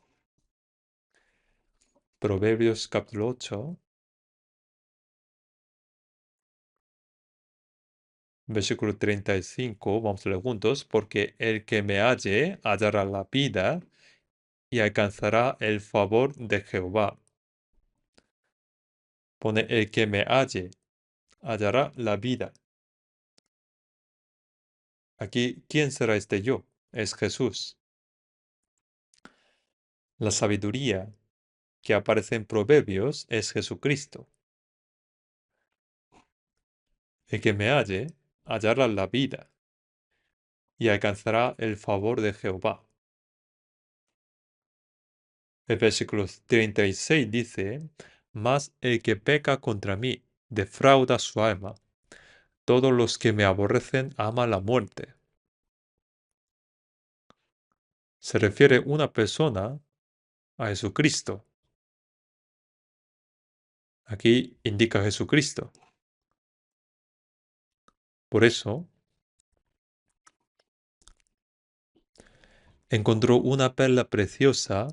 [SPEAKER 1] Proverbios, capítulo 8, versículo 35. Vamos a leer juntos. Porque el que me halle hallará la vida y alcanzará el favor de Jehová. Pone el que me halle hallará la vida. Aquí, ¿quién será este yo? Es Jesús. La sabiduría que aparece en Proverbios es Jesucristo. El que me halle hallará la vida y alcanzará el favor de Jehová. El versículo 36 dice, mas el que peca contra mí defrauda su alma. Todos los que me aborrecen aman la muerte. Se refiere una persona a Jesucristo. Aquí indica Jesucristo. Por eso, encontró una perla preciosa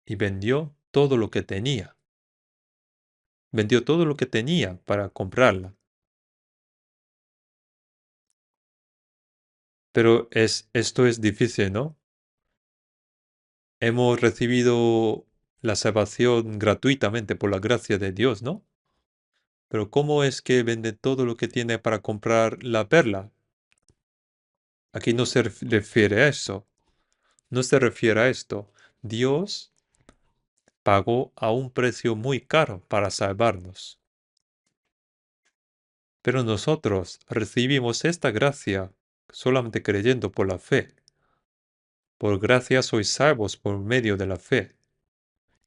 [SPEAKER 1] y vendió todo lo que tenía. Vendió todo lo que tenía para comprarla. Pero esto es difícil, ¿no? Hemos recibido la salvación gratuitamente por la gracia de Dios, ¿no? Pero ¿cómo es que vende todo lo que tiene para comprar la perla? Aquí no se refiere a eso. No se refiere a esto. Dios pagó a un precio muy caro para salvarnos. Pero nosotros recibimos esta gracia solamente creyendo por la fe. Por gracia sois salvos por medio de la fe.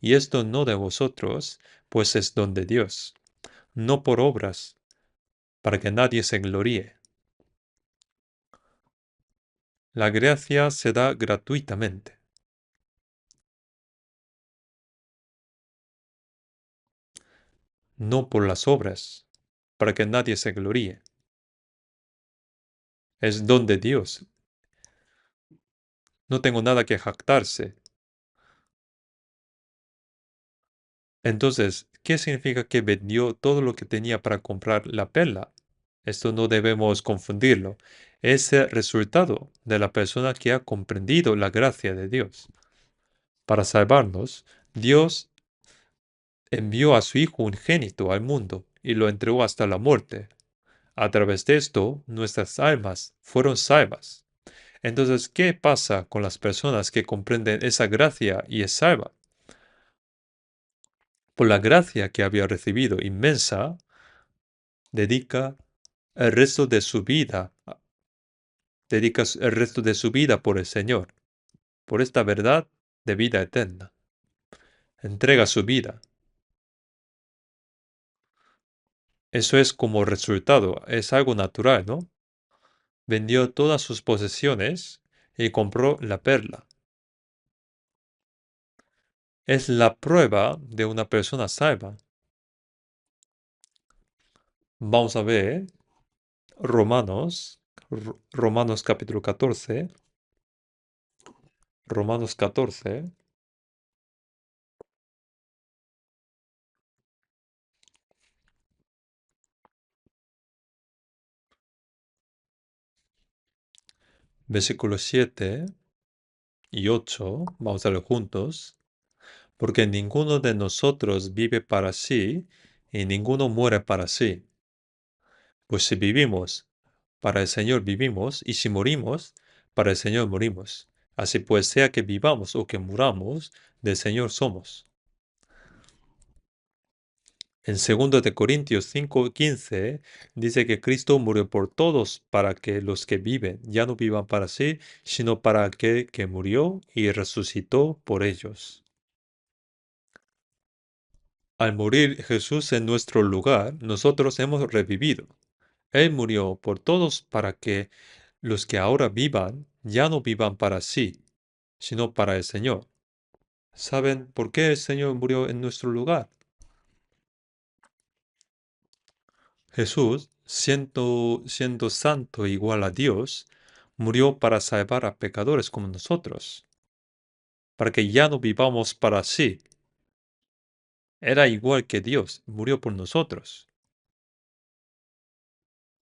[SPEAKER 1] Y esto no de vosotros, pues es don de Dios, no por obras, para que nadie se gloríe. La gracia se da gratuitamente. No por las obras, para que nadie se gloríe. Es don de Dios. No tengo nada que jactarse. Entonces, ¿qué significa que vendió todo lo que tenía para comprar la perla? Esto no debemos confundirlo. es el resultado de la persona que ha comprendido la gracia de Dios. Para salvarnos, Dios envió a su Hijo unigénito al mundo y lo entregó hasta la muerte. A través de esto, nuestras almas fueron salvas. Entonces, ¿qué pasa con las personas que comprenden esa gracia y es salva? Por la gracia que había recibido inmensa, dedica el resto de su vida, dedica el resto de su vida por el Señor, por esta verdad de vida eterna. Entrega su vida. Eso es como resultado, es algo natural, ¿no? Vendió todas sus posesiones y compró la perla. Es la prueba de una persona salva. Vamos a ver Romanos capítulo 14, Romanos 14, versículos 7 y 8, vamos a leer juntos, porque ninguno de nosotros vive para sí y ninguno muere para sí. Pues si vivimos, para el Señor vivimos, y si morimos, para el Señor morimos. Así pues, sea que vivamos o que muramos, del Señor somos. En 2 de Corintios 5:15 dice que Cristo murió por todos para que los que viven ya no vivan para sí, sino para aquel que murió y resucitó por ellos. Al morir Jesús en nuestro lugar, nosotros hemos revivido. Él murió por todos para que los que ahora vivan ya no vivan para sí, sino para el Señor. ¿Saben por qué el Señor murió en nuestro lugar? Jesús, siendo santo e igual a Dios, murió para salvar a pecadores como nosotros, para que ya no vivamos para sí. Era igual que Dios, murió por nosotros.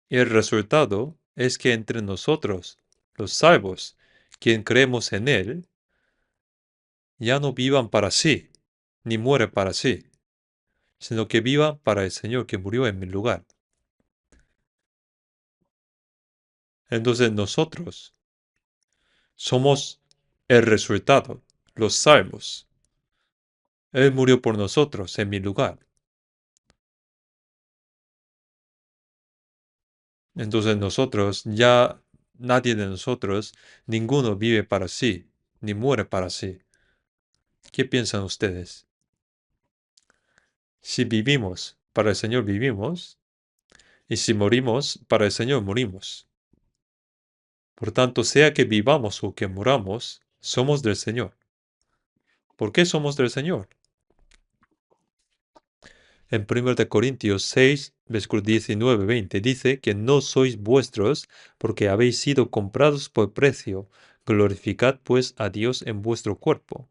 [SPEAKER 1] Y el resultado es que entre nosotros, los salvos, quien creemos en Él, ya no vivan para sí, ni muere para sí, sino que vivan para el Señor que murió en mi lugar. Entonces nosotros somos el resultado, los salvos. Él murió por nosotros en mi lugar. Entonces nosotros, ya nadie de nosotros, ninguno vive para sí, ni muere para sí. ¿Qué piensan ustedes? Si vivimos, para el Señor vivimos, y si morimos, para el Señor morimos. Por tanto, sea que vivamos o que muramos, somos del Señor. ¿Por qué somos del Señor? En 1 Corintios 6, versículos 19-20 dice que no sois vuestros porque habéis sido comprados por precio. Glorificad pues a Dios en vuestro cuerpo.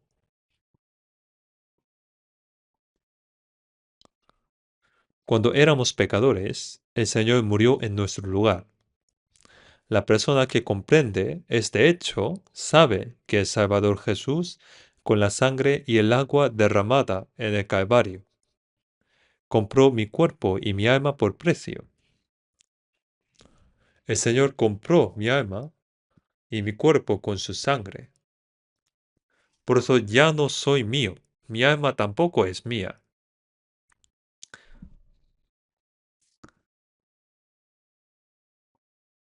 [SPEAKER 1] Cuando éramos pecadores, el Señor murió en nuestro lugar. La persona que comprende este hecho sabe que el Salvador Jesús, con la sangre y el agua derramada en el Calvario, compró mi cuerpo y mi alma por precio. El Señor compró mi alma y mi cuerpo con su sangre. Por eso ya no soy mío, mi alma tampoco es mía.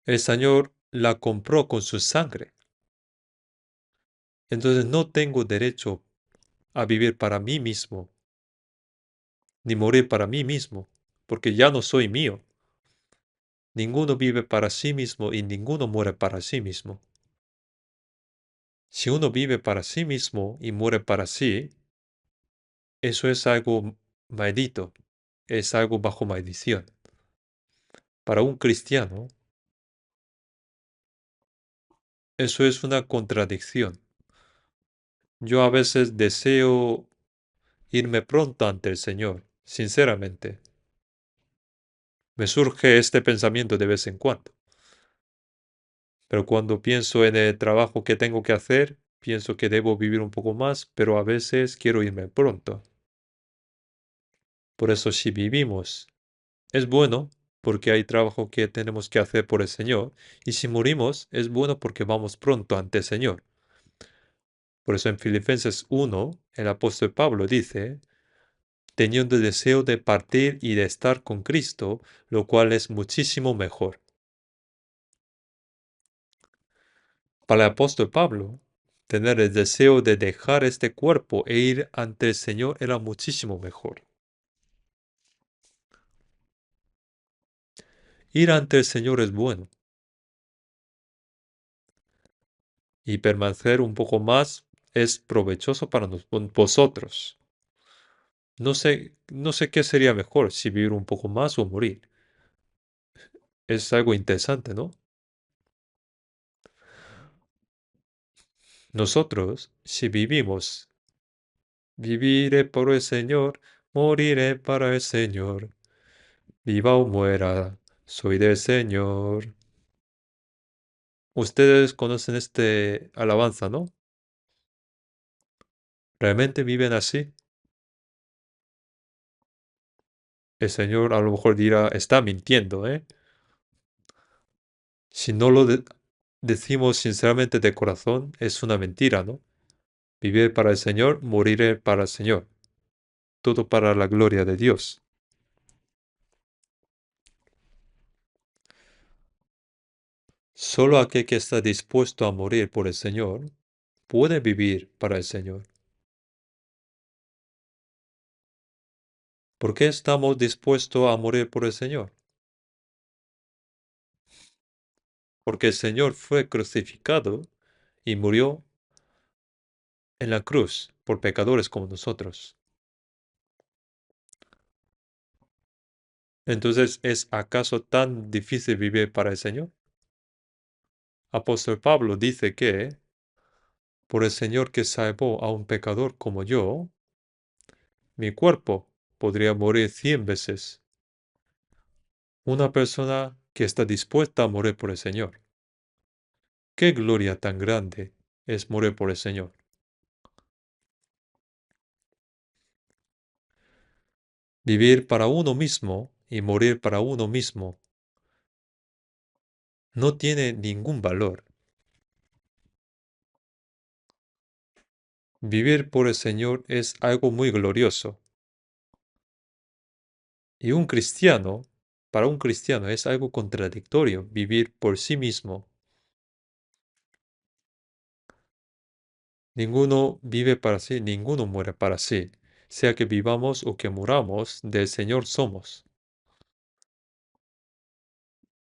[SPEAKER 1] El Señor la compró con su sangre. Entonces no tengo derecho a vivir para mí mismo, ni morir para mí mismo, porque ya no soy mío. Ninguno vive para sí mismo y ninguno muere para sí mismo. Si uno vive para sí mismo y muere para sí, eso es algo maldito, es algo bajo maldición. Para un cristiano, eso es una contradicción. Yo a veces deseo irme pronto ante el Señor, sinceramente. Me surge este pensamiento de vez en cuando. Pero cuando pienso en el trabajo que tengo que hacer, pienso que debo vivir un poco más, pero a veces quiero irme pronto. Por eso si vivimos es bueno porque hay trabajo que tenemos que hacer por el Señor, y si morimos es bueno porque vamos pronto ante el Señor. Por eso en Filipenses 1, el apóstol Pablo dice, teniendo el deseo de partir y de estar con Cristo, lo cual es muchísimo mejor. Para el apóstol Pablo, tener el deseo de dejar este cuerpo e ir ante el Señor era muchísimo mejor. Ir ante el Señor es bueno, y permanecer un poco más es provechoso para vosotros. No sé qué sería mejor, si vivir un poco más o morir. Es algo interesante, ¿no? Nosotros, si vivimos, viviré por el Señor, moriré para el Señor. Viva o muera, soy del Señor. Ustedes conocen este alabanza, ¿no? ¿Realmente viven así? El Señor a lo mejor dirá, está mintiendo, ¿eh? Si no lo decimos sinceramente de corazón, es una mentira, ¿no? Vivir para el Señor, moriré para el Señor. Todo para la gloria de Dios. Solo aquel que está dispuesto a morir por el Señor puede vivir para el Señor. ¿Por qué estamos dispuestos a morir por el Señor? Porque el Señor fue crucificado y murió en la cruz por pecadores como nosotros. Entonces, ¿es acaso tan difícil vivir para el Señor? Apóstol Pablo dice que, por el Señor que salvó a un pecador como yo, mi cuerpo podría morir 100 veces. Una persona que está dispuesta a morir por el Señor. ¡Qué gloria tan grande es morir por el Señor! Vivir para uno mismo y morir para uno mismo no tiene ningún valor. Vivir por el Señor es algo muy glorioso. Y para un cristiano es algo contradictorio vivir por sí mismo. Ninguno vive para sí, ninguno muere para sí. Sea que vivamos o que muramos, del Señor somos.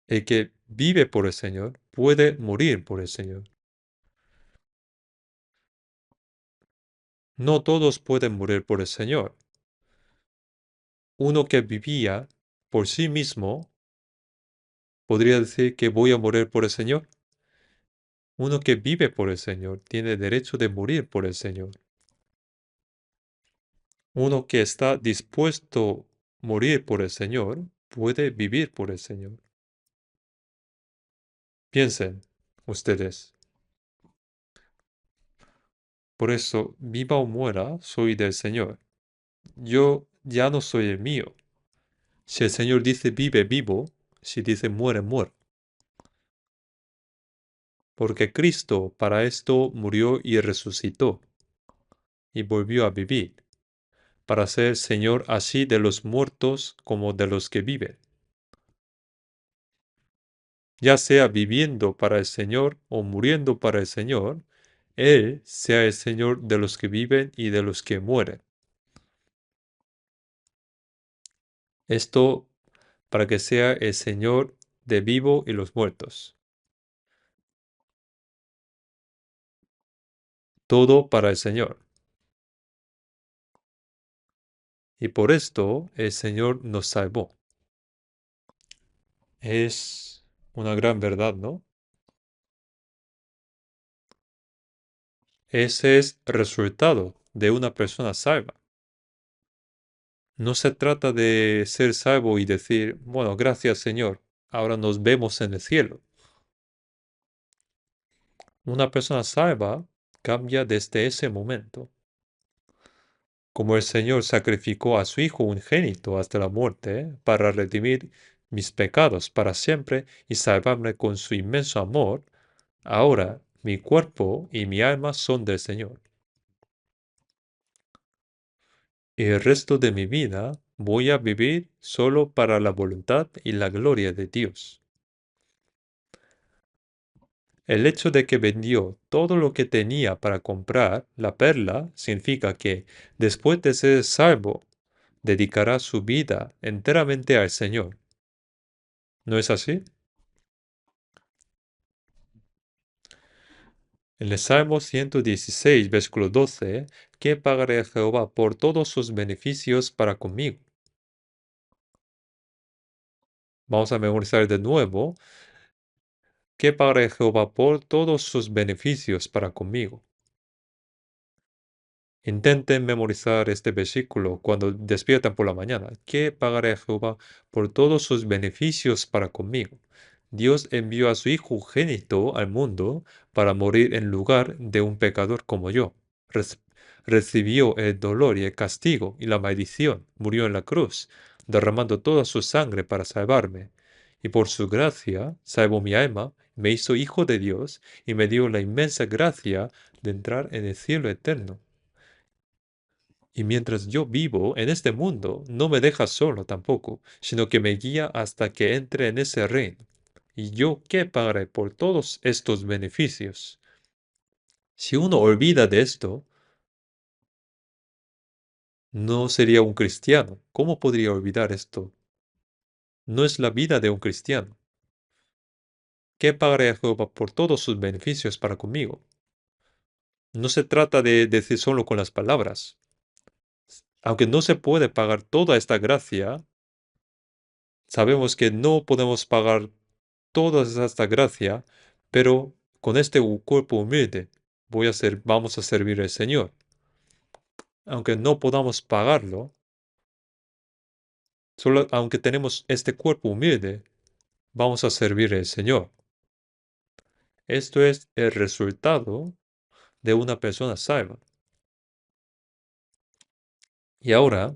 [SPEAKER 1] El que vive por el Señor puede morir por el Señor. No todos pueden morir por el Señor. Uno que vivía por sí mismo podría decir que voy a morir por el Señor. Uno que vive por el Señor tiene derecho de morir por el Señor. Uno que está dispuesto a morir por el Señor puede vivir por el Señor. Piensen ustedes. Por eso, viva o muera, soy del Señor. Yo ya no soy el mío. Si el Señor dice vive, vivo. Si dice muere, muero. Porque Cristo para esto murió y resucitó y volvió a vivir, para ser Señor así de los muertos como de los que viven. Ya sea viviendo para el Señor o muriendo para el Señor, Él sea el Señor de los que viven y de los que mueren. Esto para que sea el Señor de vivo y los muertos. Todo para el Señor. Y por esto el Señor nos salvó. Es una gran verdad, ¿no? Ese es el resultado de una persona salva. No se trata de ser salvo y decir, bueno, gracias Señor, ahora nos vemos en el cielo. Una persona salva cambia desde ese momento. Como el Señor sacrificó a su Hijo unigénito hasta la muerte para redimir mis pecados para siempre y salvarme con su inmenso amor, ahora mi cuerpo y mi alma son del Señor. Y el resto de mi vida voy a vivir solo para la voluntad y la gloria de Dios. El hecho de que vendió todo lo que tenía para comprar la perla significa que, después de ser salvo, dedicará su vida enteramente al Señor. ¿No es así? En el Salmo 116, versículo 12, ¿qué pagaré a Jehová por todos sus beneficios para conmigo? Vamos a memorizar de nuevo. ¿Qué pagaré a Jehová por todos sus beneficios para conmigo? Intenten memorizar este versículo cuando despiertan por la mañana. ¿Qué pagaré a Jehová por todos sus beneficios para conmigo? Dios envió a su Hijo unigénito al mundo para morir en lugar de un pecador como yo. Rec- Recibió el dolor y el castigo y la maldición. Murió en la cruz, derramando toda su sangre para salvarme. Y por su gracia salvó mi alma, me hizo hijo de Dios y me dio la inmensa gracia de entrar en el cielo eterno. Y mientras yo vivo en este mundo, no me deja solo tampoco, sino que me guía hasta que entre en ese reino. ¿Y yo qué pagaré por todos estos beneficios? Si uno olvida de esto, no sería un cristiano. ¿Cómo podría olvidar esto? No es la vida de un cristiano. ¿Qué pagaré a Jehová por todos sus beneficios para conmigo? No se trata de decir solo con las palabras. Aunque no se puede pagar toda esta gracia, sabemos que no podemos pagar toda esta gracia, pero con este cuerpo humilde vamos a servir al Señor. Aunque no podamos pagarlo, solo aunque tenemos este cuerpo humilde, vamos a servir al Señor. Esto es el resultado de una persona salva. Y ahora,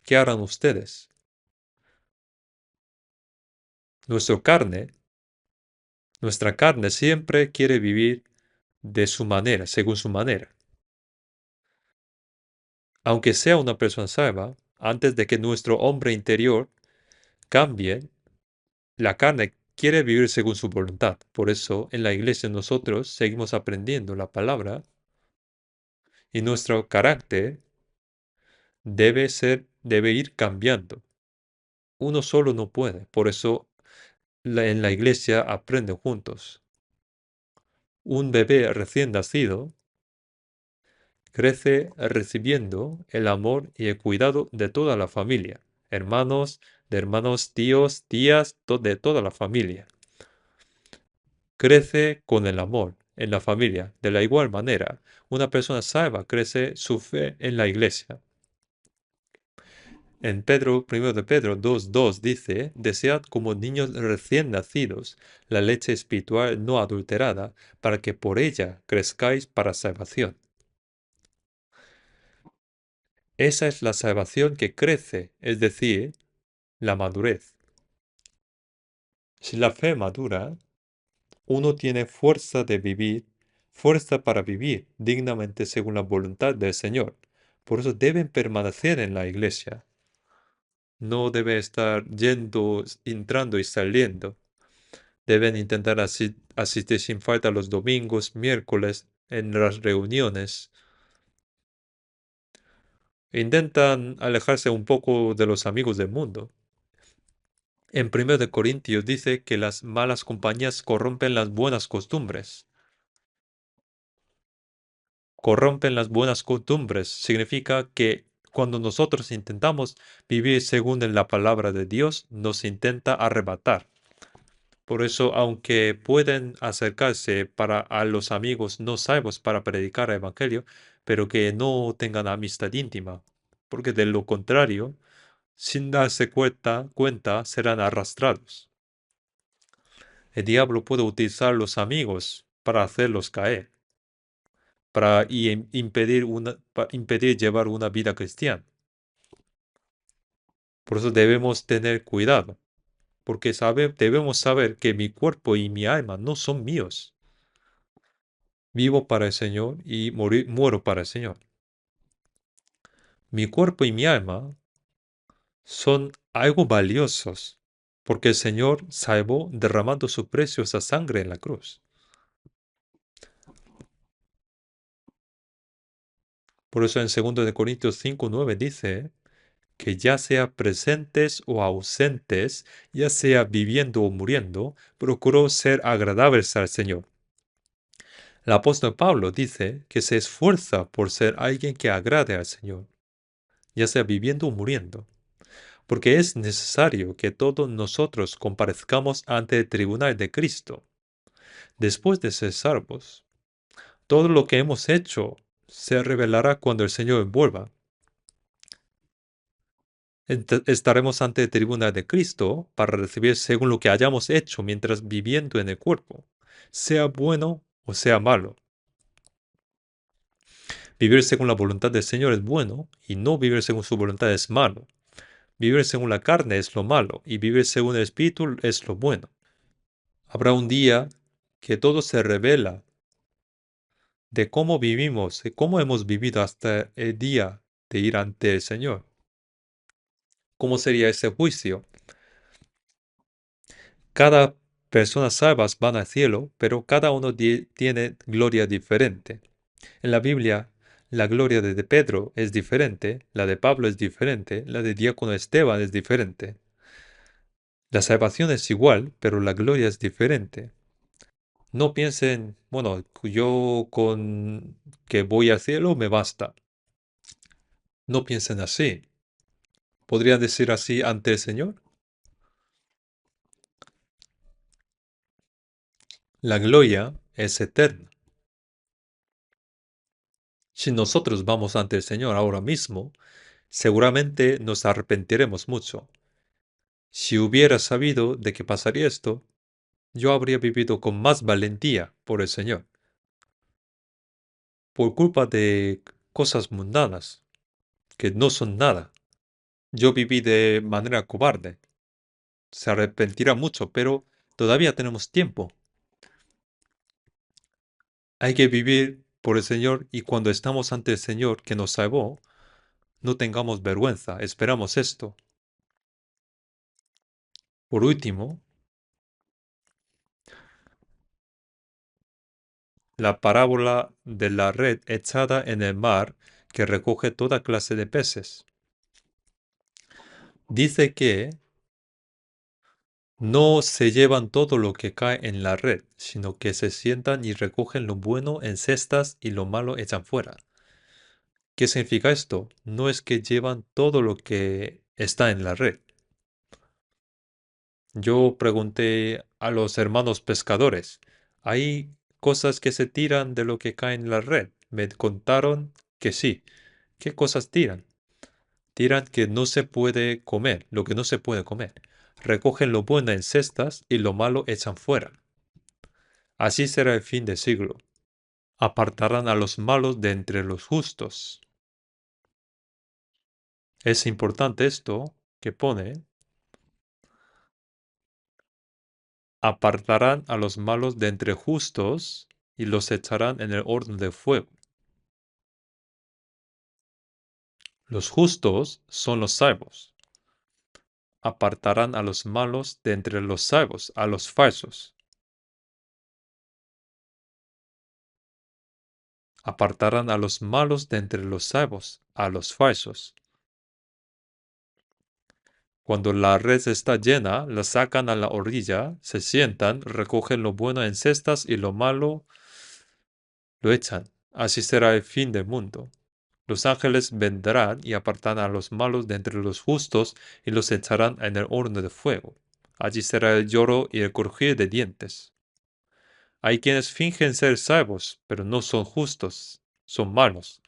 [SPEAKER 1] ¿qué harán ustedes? Nuestra carne, nuestra carne siempre quiere vivir de su manera, según su manera. Aunque sea una persona salva, antes de que nuestro hombre interior cambie, la carne quiere vivir según su voluntad. Por eso en la iglesia nosotros seguimos aprendiendo la palabra y nuestro carácter debe ir cambiando. Uno solo no puede. Por eso en la iglesia aprenden juntos. Un bebé recién nacido crece recibiendo el amor y el cuidado de toda la familia, hermanos, de hermanos, tíos, tías, de toda la familia. Crece con el amor en la familia. De la igual manera, una persona salva crece su fe en la iglesia. En Pedro, 1 de Pedro 2:2 dice, desead como niños recién nacidos la leche espiritual no adulterada, para que por ella crezcáis para salvación. Esa es la salvación que crece, es decir, la madurez. Si la fe madura, uno tiene fuerza de vivir, fuerza para vivir dignamente según la voluntad del Señor. Por eso deben permanecer en la iglesia. No debe estar yendo, entrando y saliendo. Deben intentar asistir sin falta los domingos, miércoles, en las reuniones. Intentan alejarse un poco de los amigos del mundo. En 1 de Corintios dice que las malas compañías corrompen las buenas costumbres. Corrompen las buenas costumbres significa que cuando nosotros intentamos vivir según en la palabra de Dios, nos intenta arrebatar. Por eso, aunque pueden acercarse a los amigos no salvos para predicar el evangelio, pero que no tengan amistad íntima, porque de lo contrario, sin darse cuenta serán arrastrados. El diablo puede utilizar los amigos para hacerlos caer, para impedir llevar una vida cristiana. Por eso debemos tener cuidado, porque debemos saber que mi cuerpo y mi alma no son míos. Vivo para el Señor y muero para el Señor. Mi cuerpo y mi alma son algo valiosos, porque el Señor salvó derramando su preciosa sangre en la cruz. Por eso en 2 de Corintios 5:9 dice que ya sea presentes o ausentes, ya sea viviendo o muriendo, procuró ser agradables al Señor. El apóstol Pablo dice que se esfuerza por ser alguien que agrade al Señor, ya sea viviendo o muriendo, porque es necesario que todos nosotros comparezcamos ante el tribunal de Cristo. Después de ser salvos, todo lo que hemos hecho se revelará cuando el Señor vuelva. Estaremos ante el tribunal de Cristo para recibir según lo que hayamos hecho mientras viviendo en el cuerpo, sea bueno o sea malo. Vivir según la voluntad del Señor es bueno y no vivir según su voluntad es malo. Vivir según la carne es lo malo y vivir según el Espíritu es lo bueno. Habrá un día que todo se revela de cómo vivimos, de cómo hemos vivido hasta el día de ir ante el Señor. ¿Cómo sería ese juicio? Cada persona salvas van al cielo, pero cada uno tiene gloria diferente. En la Biblia, la gloria de Pedro es diferente, la de Pablo es diferente, la de diácono Esteban es diferente. La salvación es igual, pero la gloria es diferente. No piensen, bueno, yo con que voy al cielo me basta. No piensen así. ¿Podrían decir así ante el Señor? La gloria es eterna. Si nosotros vamos ante el Señor ahora mismo, seguramente nos arrepentiremos mucho. Si hubiera sabido de que pasaría esto, yo habría vivido con más valentía por el Señor. Por culpa de cosas mundanas, que no son nada. Yo viví de manera cobarde. Se arrepentirá mucho, pero todavía tenemos tiempo. Hay que vivir por el Señor y cuando estamos ante el Señor que nos salvó, no tengamos vergüenza. Esperamos esto. Por último, la parábola de la red echada en el mar que recoge toda clase de peces. Dice que no se llevan todo lo que cae en la red, sino que se sientan y recogen lo bueno en cestas y lo malo echan fuera. ¿Qué significa esto? No es que llevan todo lo que está en la red. Yo pregunté a los hermanos pescadores, ¿hay cosas que se tiran de lo que cae en la red? Me contaron que sí. ¿Qué cosas tiran? Tiran que no se puede comer, lo que no se puede comer. Recogen lo bueno en cestas y lo malo echan fuera. Así será el fin del siglo. Apartarán a los malos de entre los justos. Es importante esto que pone. Apartarán a los malos de entre justos y los echarán en el horno de fuego. Los justos son los salvos. Apartarán a los malos de entre los salvos, a los falsos. Apartarán a los malos de entre los salvos, a los falsos. Cuando la red está llena, la sacan a la orilla, se sientan, recogen lo bueno en cestas y lo malo lo echan. Así será el fin del mundo. Los ángeles vendrán y apartarán a los malos de entre los justos y los echarán en el horno de fuego. Allí será el lloro y el crujir de dientes. Hay quienes fingen ser salvos, pero no son justos, son malos.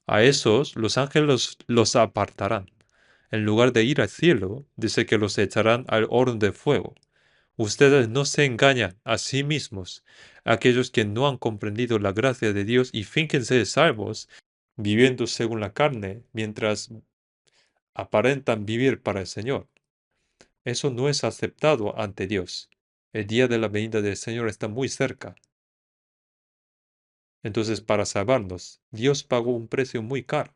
[SPEAKER 1] A esos los ángeles los apartarán. En lugar de ir al cielo, dice que los echarán al horno de fuego. Ustedes no se engañan a sí mismos. Aquellos que no han comprendido la gracia de Dios y fingen ser salvos, viviendo según la carne, mientras aparentan vivir para el Señor. Eso no es aceptado ante Dios. El día de la venida del Señor está muy cerca. Entonces, para salvarnos, Dios pagó un precio muy caro.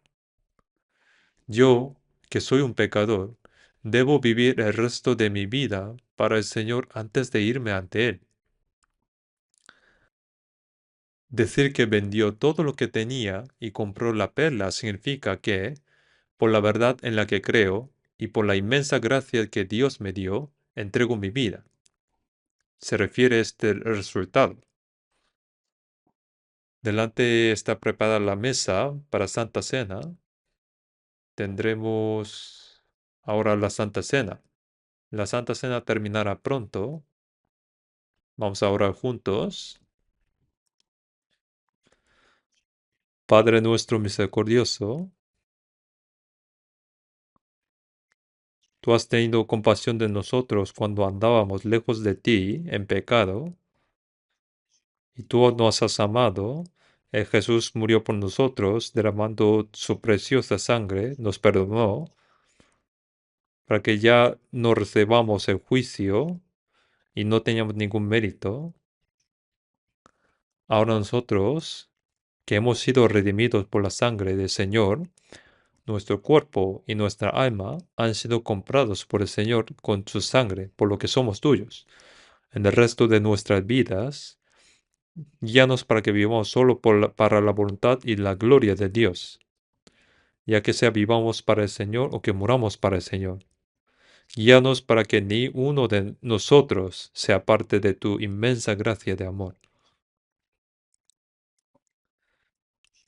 [SPEAKER 1] Yo, que soy un pecador, debo vivir el resto de mi vida para el Señor antes de irme ante Él. Decir que vendió todo lo que tenía y compró la perla significa que, por la verdad en la que creo y por la inmensa gracia que Dios me dio, entrego mi vida. Se refiere a este resultado. Delante está preparada la mesa para Santa Cena. Tendremos ahora la Santa Cena. La Santa Cena terminará pronto. Vamos a orar juntos. Padre nuestro misericordioso, tú has tenido compasión de nosotros cuando andábamos lejos de ti en pecado, y tú nos has amado. Jesús murió por nosotros, derramando su preciosa sangre, nos perdonó, para que ya no recibamos el juicio y no teníamos ningún mérito. Ahora nosotros, que hemos sido redimidos por la sangre del Señor, nuestro cuerpo y nuestra alma han sido comprados por el Señor con su sangre, por lo que somos tuyos. En el resto de nuestras vidas, guíanos para que vivamos solo para la voluntad y la gloria de Dios, ya que sea vivamos para el Señor o que muramos para el Señor. Guíanos para que ni uno de nosotros sea parte de tu inmensa gracia de amor.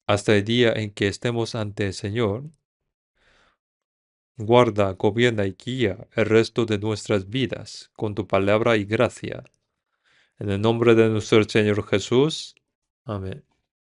[SPEAKER 1] Hasta el día en que estemos ante el Señor, guarda, gobierna y guía el resto de nuestras vidas con tu palabra y gracia. En el nombre de nuestro Señor Jesús. Amén.